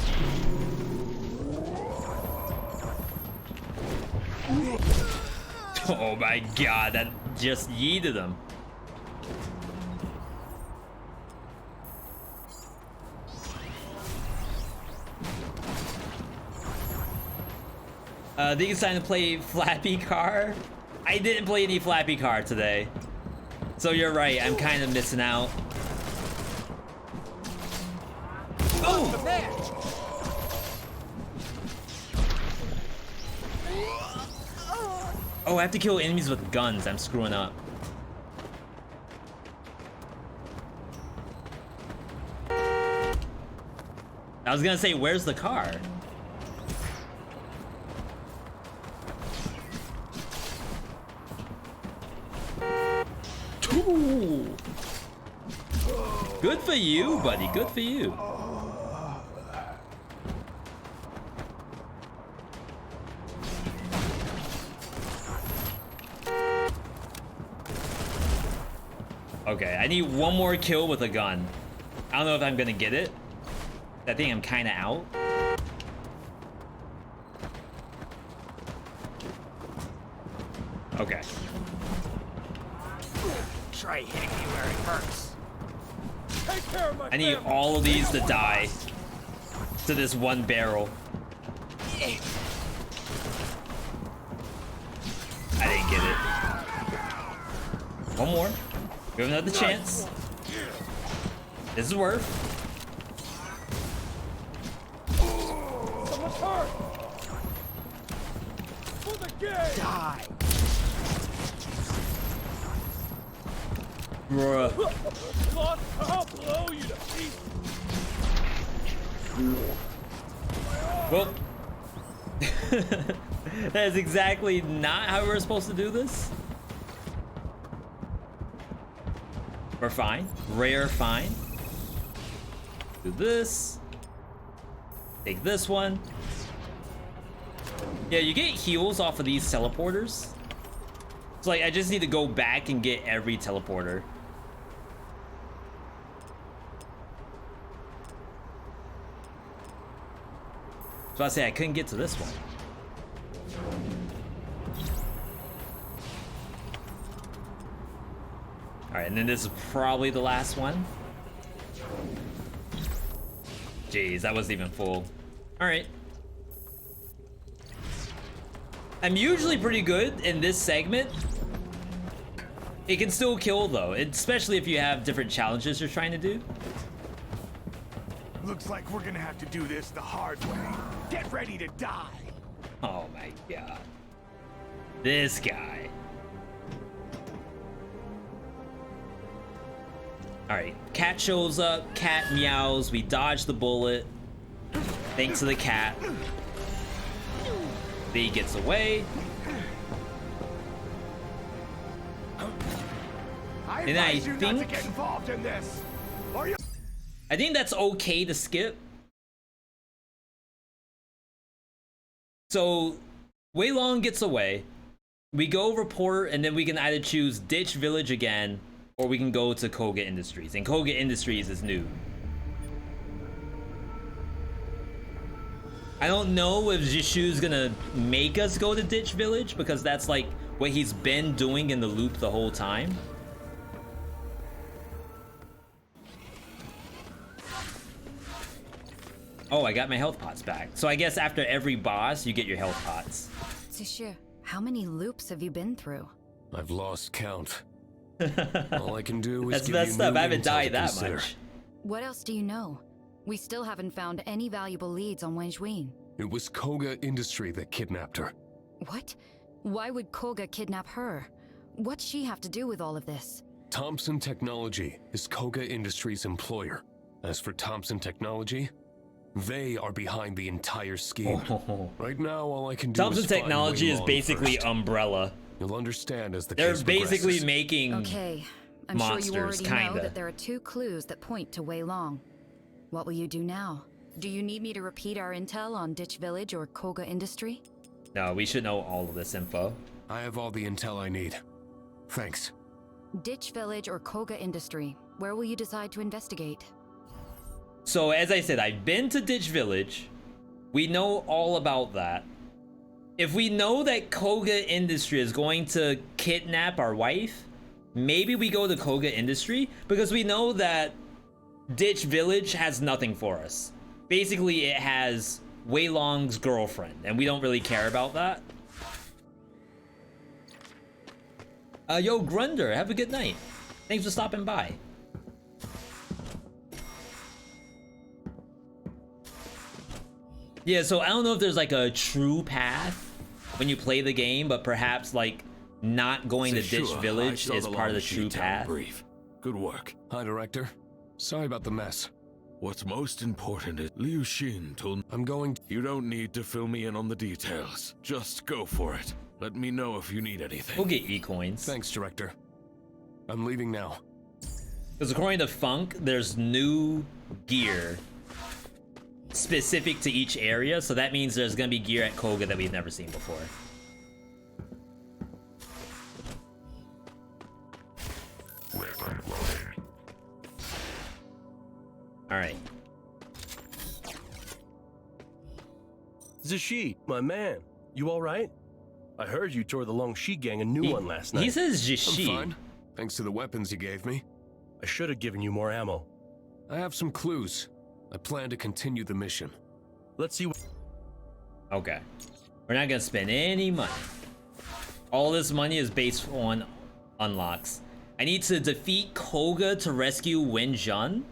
Oh my god, that just yeeted him. I think it's time to play Flappy Car. I didn't play any Flappy Car today. So you're right, I'm kind of missing out. Oh! Oh, I have to kill enemies with guns. I'm screwing up. I was gonna say, where's the car? Ooh. Good for you, buddy. Good for you. Okay, I need one more kill with a gun. I don't know if I'm gonna get it. I think I'm kind of out. Okay. Try hitting me where it hurts. Take care of my I need all of these to die to this one barrel. I didn't get it. One more. Give him another chance. This is worth. Someone's hurt. For the game. Die. Bruh. Look, I'll blow you to pieces. Well, that is exactly not how we're supposed to do this. We're fine. Rare fine. Do this. Take this one. Yeah, you get heals off of these teleporters. It's like I just need to go back and get every teleporter. So I say I couldn't get to this one. All right, and then this is probably the last one. Jeez, that wasn't even full. All right. I'm usually pretty good in this segment. It can still kill though, especially if you have different challenges you're trying to do. Looks like we're gonna have to do this the hard way. Get ready to die. Oh my god. This guy. Alright, cat shows up, cat meows, we dodge the bullet. Thanks to the cat. V gets away. And I think not to get involved in this. Or you I think that's okay to skip. So Wei Long gets away. We go report, and then we can either choose Ditch Village again, or we can go to Koga Industries. And Koga Industries is new. I don't know if Jishu's gonna make us go to Ditch Village, because that's like what he's been doing in the loop the whole time. Oh, I got my health pots back. So I guess after every boss, you get your health pots. Zishu, how many loops have you been through? I've lost count. All I can do is That's give messed you up. new I haven't intel died to that consider. much. What else do you know? We still haven't found any valuable leads on Wenjuin. It was Koga Industry that kidnapped her. What? Why would Koga kidnap her? What'd she have to do with all of this? Thompson Technology is Koga Industries' employer. As for Thompson Technology, they are behind the entire scheme. Right now, all I can do Thompson is find Technology Wei is Long basically first. Umbrella. You'll understand as the They're case basically progresses. making Okay, I'm monsters, sure you already kinda. know that there are 2 clues that point to Wei Long. What will you do now? Do you need me to repeat our intel on Ditch Village or Koga Industry? No, we should know all of this info. I have all the intel I need. Thanks. Ditch Village or Koga Industry, where will you decide to investigate? So as I said, I've been to Ditch Village. We know all about that. if we know that Koga Industry is going to kidnap our wife, maybe we go to Koga Industry, because we know that Ditch Village has nothing for us. Basically, it has Wei Long's girlfriend, and we don't really care about that. Yo, Grunder, have a good night. Thanks for stopping by. Yeah, so I don't know if there's like a true path when you play the game, but perhaps like not going to Ditch Village is part of the true path. Brief. Good work. Hi, Director. Sorry about the mess. What's most important is Liu Xin told I'm going. You don't need to fill me in on the details. Just go for it. Let me know if you need anything. We'll get E-coins. Thanks, Director. I'm leaving now. Because according to Funk, there's new gear specific to each area, so that means there's gonna be gear at Koga that we've never seen before. Alright. Zishi, my man, you alright? I heard you tore the Longxi gang a new one last night. He says Zishi. I'm fine, thanks to the weapons you gave me. I should have given you more ammo. I have some clues. I plan to continue the mission. Let's see what... Okay. We're not gonna spend any money. All this money is based on unlocks. I need to defeat Koga to rescue Wen Jun.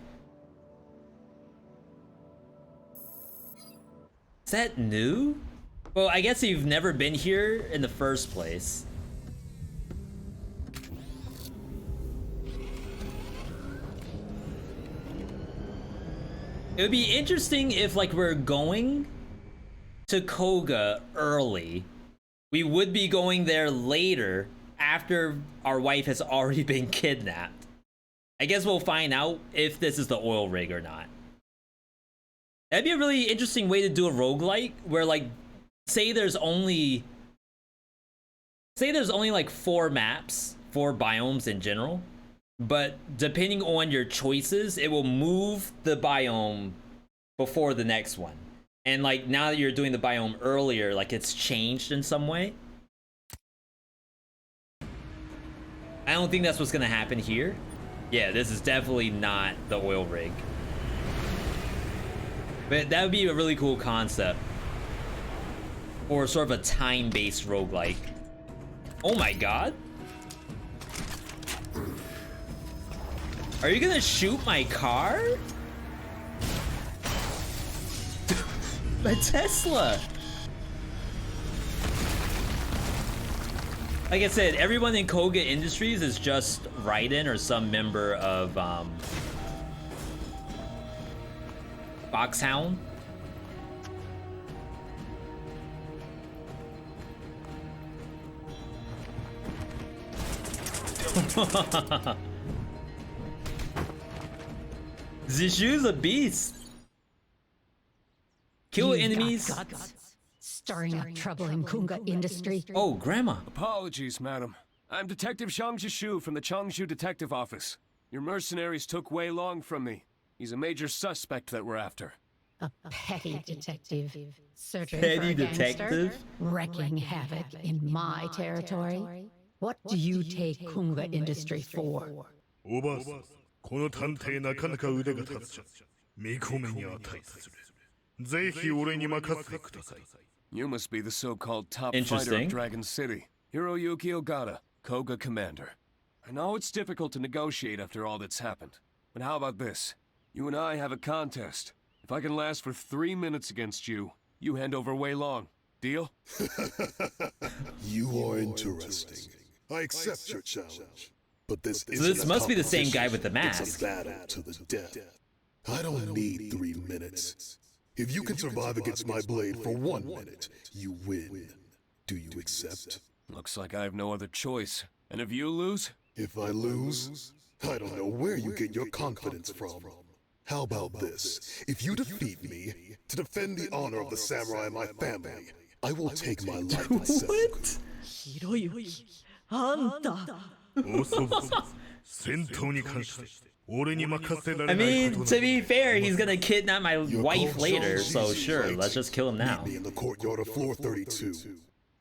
Is that new? Well, I guess you've never been here in the first place. It would be interesting if, like, we're going to Koga early. We would be going there later after our wife has already been kidnapped. I guess we'll find out if this is the oil rig or not. That'd be a really interesting way to do a roguelike where, like, say there's only like 4 maps, 4 biomes in general, but depending on your choices, it will move the biome before the next one. And like now that you're doing the biome earlier, like it's changed in some way. I don't think that's what's gonna happen here. Yeah, this is definitely not the oil rig. But that would be a really cool concept. Or sort of a time-based roguelike. Oh my god. Are you gonna shoot my car? My Tesla! Like I said, everyone in Koga Industries is just Raiden or some member of Foxhound. Zishu's a beast. Kill enemies. Stirring up trouble in Kunga Industry. Oh, Grandma. Apologies, madam. I'm Detective Zhang Zhishu from the Changshu Detective Office. Your mercenaries took Wei Long from me. He's a major suspect that we're after. A petty detective. Searching Petty for a gangster, detective? wreaking havoc in my territory. What do you take Kunga Industry for? おばあさん、この探偵なかなか腕が立つじゃん。見込みに値する。ぜひ俺に任せてください。 You must be the so-called top fighter of Dragon City, Hiroyuki Ogata, Koga commander. I know it's difficult to negotiate after all that's happened, but how about this? You and I have a contest. If I can last for 3 minutes against you, you hand over Wei Long. Deal? You are interesting. I accept your challenge. But this So this must be the same guy with the mask. It's a battle to the death. I don't need 3 minutes. If you can survive against my blade for 1 minute, you win. Do you accept? Looks like I have no other choice. And if you lose? If I lose, I don't know where you get your confidence from. How about this? If you defeat me, to defend the honor of the samurai and my family, I will take my life itself. What? Hiroyuki, 戦闘に関して俺に任せら I れない mean, こと to be fair, he's gonna kidnap my wife later, so sure, let's just kill him now. Meet me in the courtyard of floor 32.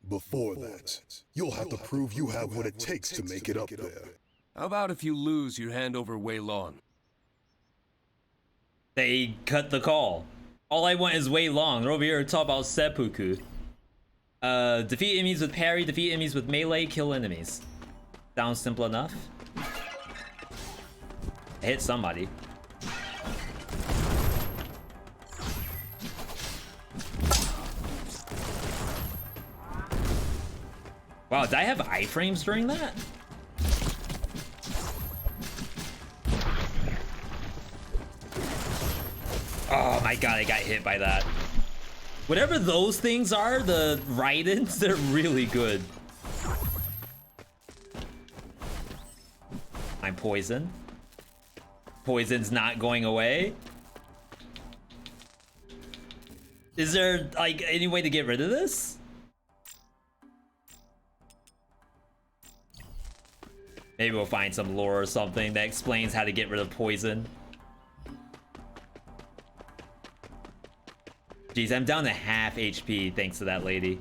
Before that, you'll have to prove you have what it takes to make it up there. How about if you lose, you hand over Wei Long? They cut the call. All I want is Wei Long. They're over here to talk about seppuku. Defeat enemies with parry, defeat enemies with melee, kill enemies. Sounds simple enough. I hit somebody. Wow, did I have iframes during that? Oh my god, I got hit by that. Whatever those things are, the Raidens, they're really good. I'm poisoned. Poison's not going away. Is there, like, any way to get rid of this? Maybe we'll find some lore or something that explains how to get rid of poison. Jeez, I'm down to half HP thanks to that lady.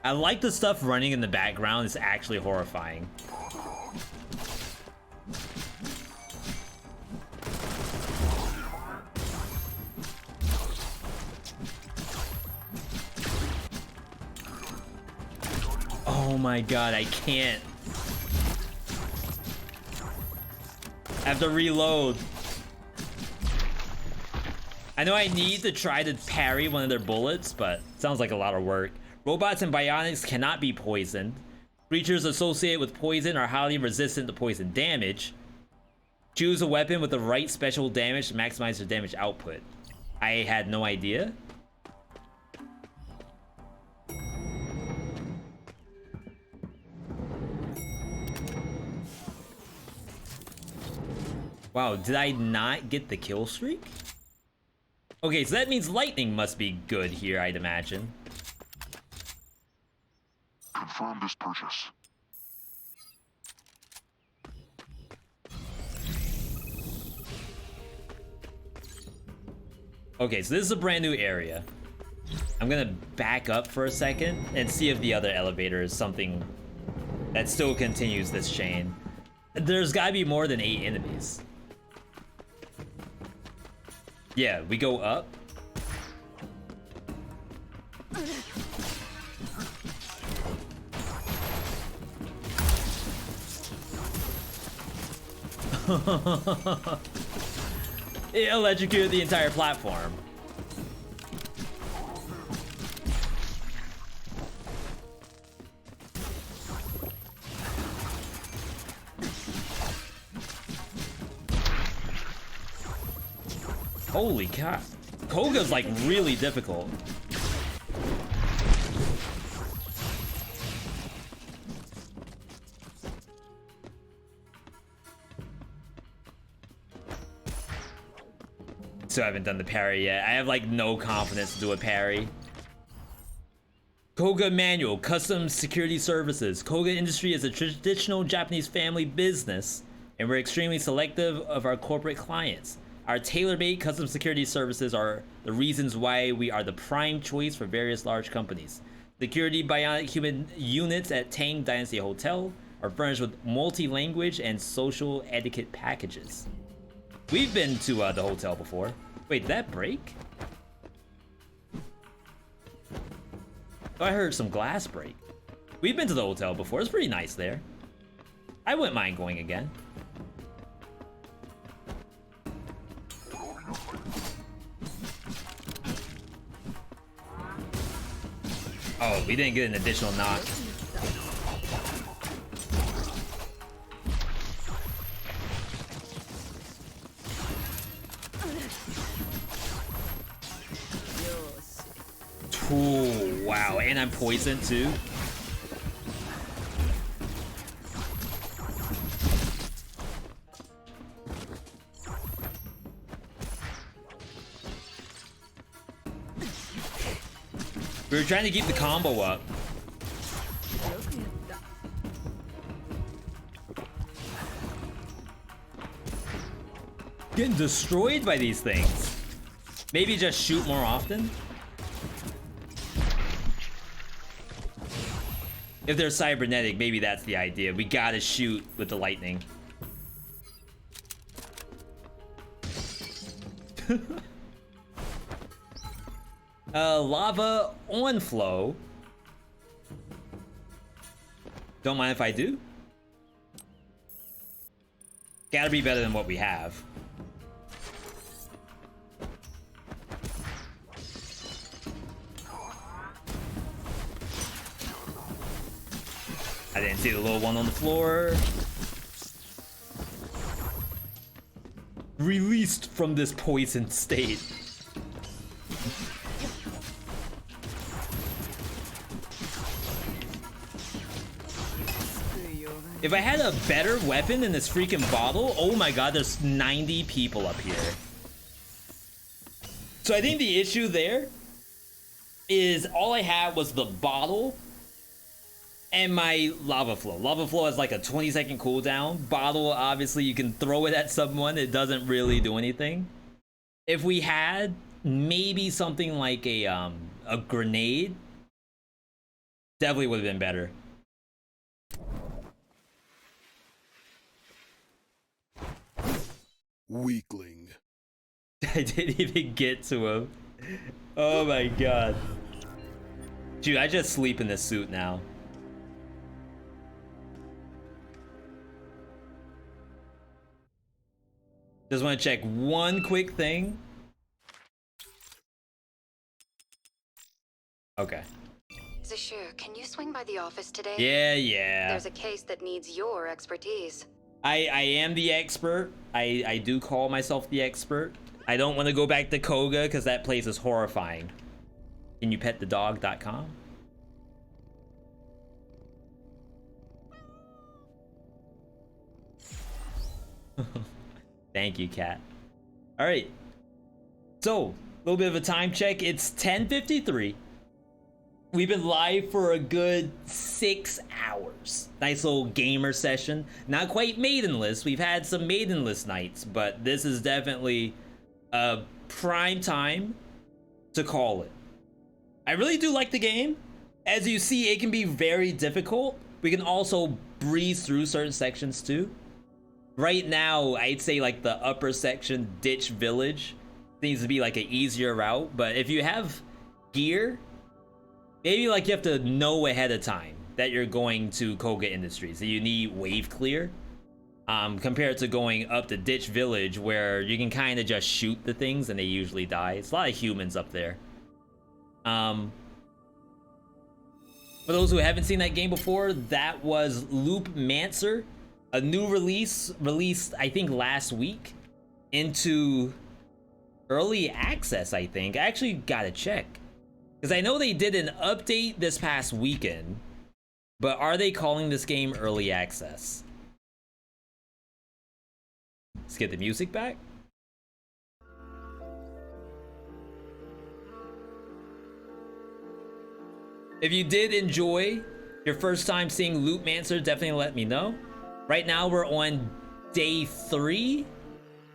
I like the stuff running in the background. It's actually horrifying. Oh my god, I can't. I have to reload. I know I need to try to parry one of their bullets, but it sounds like a lot of work. Robots and bionics cannot be poisoned. Creatures associated with poison are highly resistant to poison damage. Choose a weapon with the right special damage to maximize their damage output. I had no idea. Wow, did I not get the kill streak? Okay, so that means lightning must be good here, I'd imagine. Confirm this purchase. Okay, so this is a brand new area. I'm gonna back up for a second and see if the other elevator is something that still continues this chain. There's gotta be more than 8 enemies. Yeah, we go up. It electrocuted the entire platform. Holy cow. Koga's like really difficult. So I haven't done the parry yet. I have like no confidence to do a parry. Koga Manual, Custom Security Services. Koga Industry is a traditional Japanese family business, and we're extremely selective of our corporate clients. Our tailor-made custom security services are the reasons why we are the prime choice for various large companies. Security bionic human units at Tang Dynasty Hotel are furnished with multi-language and social etiquette packages. We've been to the hotel before. Wait, did that break? Oh, I heard some glass break. We've been to the hotel before. It's pretty nice there. I wouldn't mind going again. Oh, we didn't get an additional knock. Ooh, wow, and I'm poisoned too. We were trying to keep the combo up. Getting destroyed by these things. Maybe just shoot more often. If they're cybernetic, maybe that's the idea. We gotta shoot with the lightning. Lava on flow. Don't mind if I do. Gotta be better than what we have. I didn't see the little one on the floor. Released from this poisoned state. If I had a better weapon in this freaking bottle, oh my god, there's 90 people up here. So I think the issue there is all I had was the bottle and my lava flow. Lava flow has like a 20-second cooldown. Bottle, obviously, you can throw it at someone. It doesn't really do anything. If we had maybe something like a grenade, definitely would have been better. Weakling. I didn't even get to him. Oh my god. Dude, I just sleep in this suit now. Just want to check one quick thing. Okay. Zashir, can you swing by the office today? Yeah. There's a case that needs your expertise. I am the expert. I do call myself the expert. I don't want to go back to Koga because that place is horrifying. Can you pet the dog.com? Thank you, cat. All right. So, a little bit of a time check. It's 10:53. We've been live for a good 6 hours. Nice little gamer session. Not quite maidenless. We've had some maidenless nights, but this is definitely a prime time to call it. I really do like the game. As you see, it can be very difficult. We can also breeze through certain sections too. Right now, I'd say like the upper section, Ditch Village, seems to be like an easier route. But if you have gear, maybe like you have to know ahead of time that you're going to Koga Industries, that you need wave clear. Compared to going up to Ditch Village where you can kind of just shoot the things and they usually die. It's a lot of humans up there. For those who haven't seen that game before, that was Loopmancer, a new release, released I think last week into early access, I think. I actually gotta check. Because I know they did an update this past weekend, but are they calling this game early access? Let's get the music back. If you did enjoy your first time seeing Loopmancer, definitely let me know. Right now we're on day 3,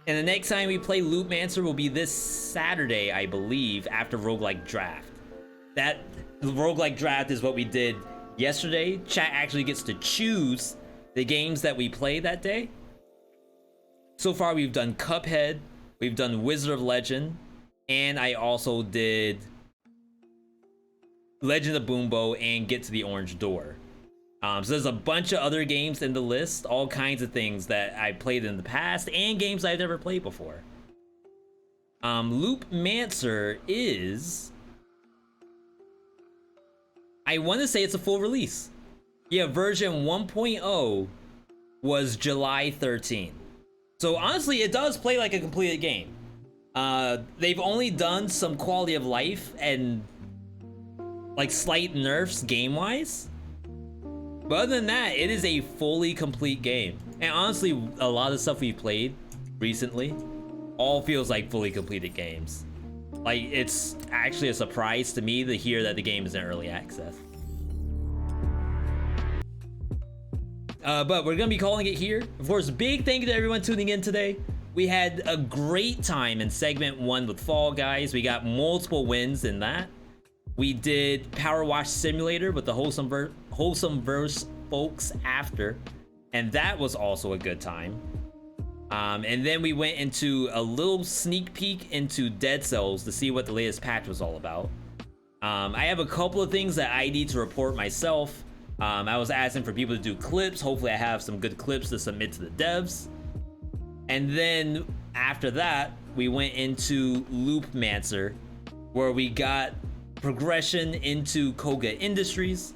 and the next time we play Loopmancer will be this Saturday, I believe, after Roguelike Draft. That Roguelike Draft is what we did yesterday. Chat actually gets to choose the games that we play that day. So far we've done Cuphead, we've done Wizard of Legend, and I also did Legend of Boombo and Get to the Orange Door. So there's a bunch of other games in the list, all kinds of things that I played in the past and games I've never played before. Loopmancer is, I want to say it's a full release. Yeah, version 1.0 was July 13th. So honestly, it does play like a completed game. They've only done some quality of life and like slight nerfs game-wise. But other than that, it is a fully complete game. And honestly, a lot of stuff we've played recently all feels like fully completed games. Like, it's actually a surprise to me to hear that the game is in early access. But we're gonna be calling it here. Of course, big thank you to everyone tuning in today. We had a great time in segment 1 with Fall Guys. We got multiple wins in that. We did Power Wash Simulator with the Wholesome Verse folks after, and that was also a good time. And then we went into a little sneak peek into Dead Cells to see what the latest patch was all about. I have a couple of things that I need to report myself. I was asking for people to do clips. Hopefully I have some good clips to submit to the devs. And then after that, we went into Loopmancer, where we got progression into Koga Industries,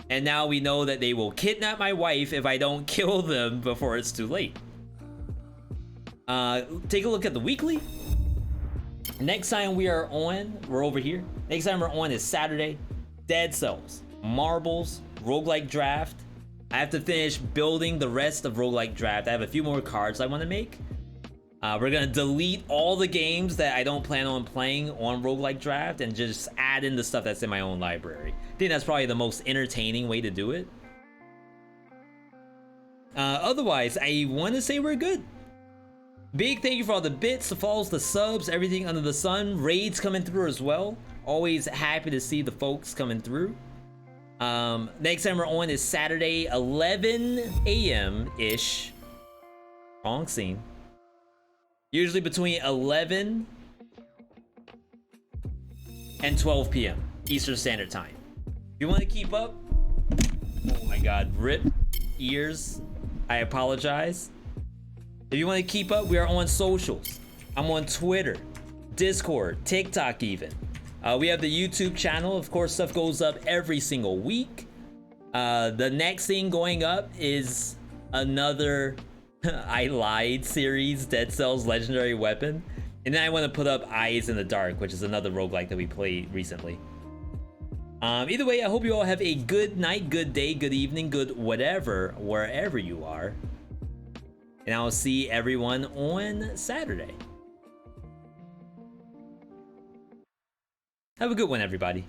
and now we know that they will kidnap my wife if I don't kill them before it's too late. Take a look at the weekly. Next time we are on, we're over here. Next time we're on is Saturday. Dead Cells, Marbles, Roguelike Draft. I have to finish building the rest of Roguelike Draft. I have a few more cards I want to make. We're gonna delete all the games that I don't plan on playing on Roguelike Draft and just add in the stuff that's in my own library. I think that's probably the most entertaining way to do it. Otherwise, I want to say we're good. Big thank you for all the bits, the follows, the subs, everything under the sun. Raids coming through as well. Always happy to see the folks coming through. Next time we're on is Saturday, 11 a.m.-ish. Wrong scene. Usually between 11 and 12 p.m. Eastern Standard Time. If you want to keep up, oh my god, rip ears. I apologize. If you want to keep up, we are on socials. I'm on Twitter, Discord, TikTok even. We have the YouTube channel. Of course, stuff goes up every single week. The next thing going up is another I Lied series, Dead Cells Legendary Weapon. And then I want to put up Eyes in the Dark, which is another roguelike that we played recently. Either way, I hope you all have a good night, good day, good evening, good whatever, wherever you are. And I will see everyone on Saturday. Have a good one, everybody.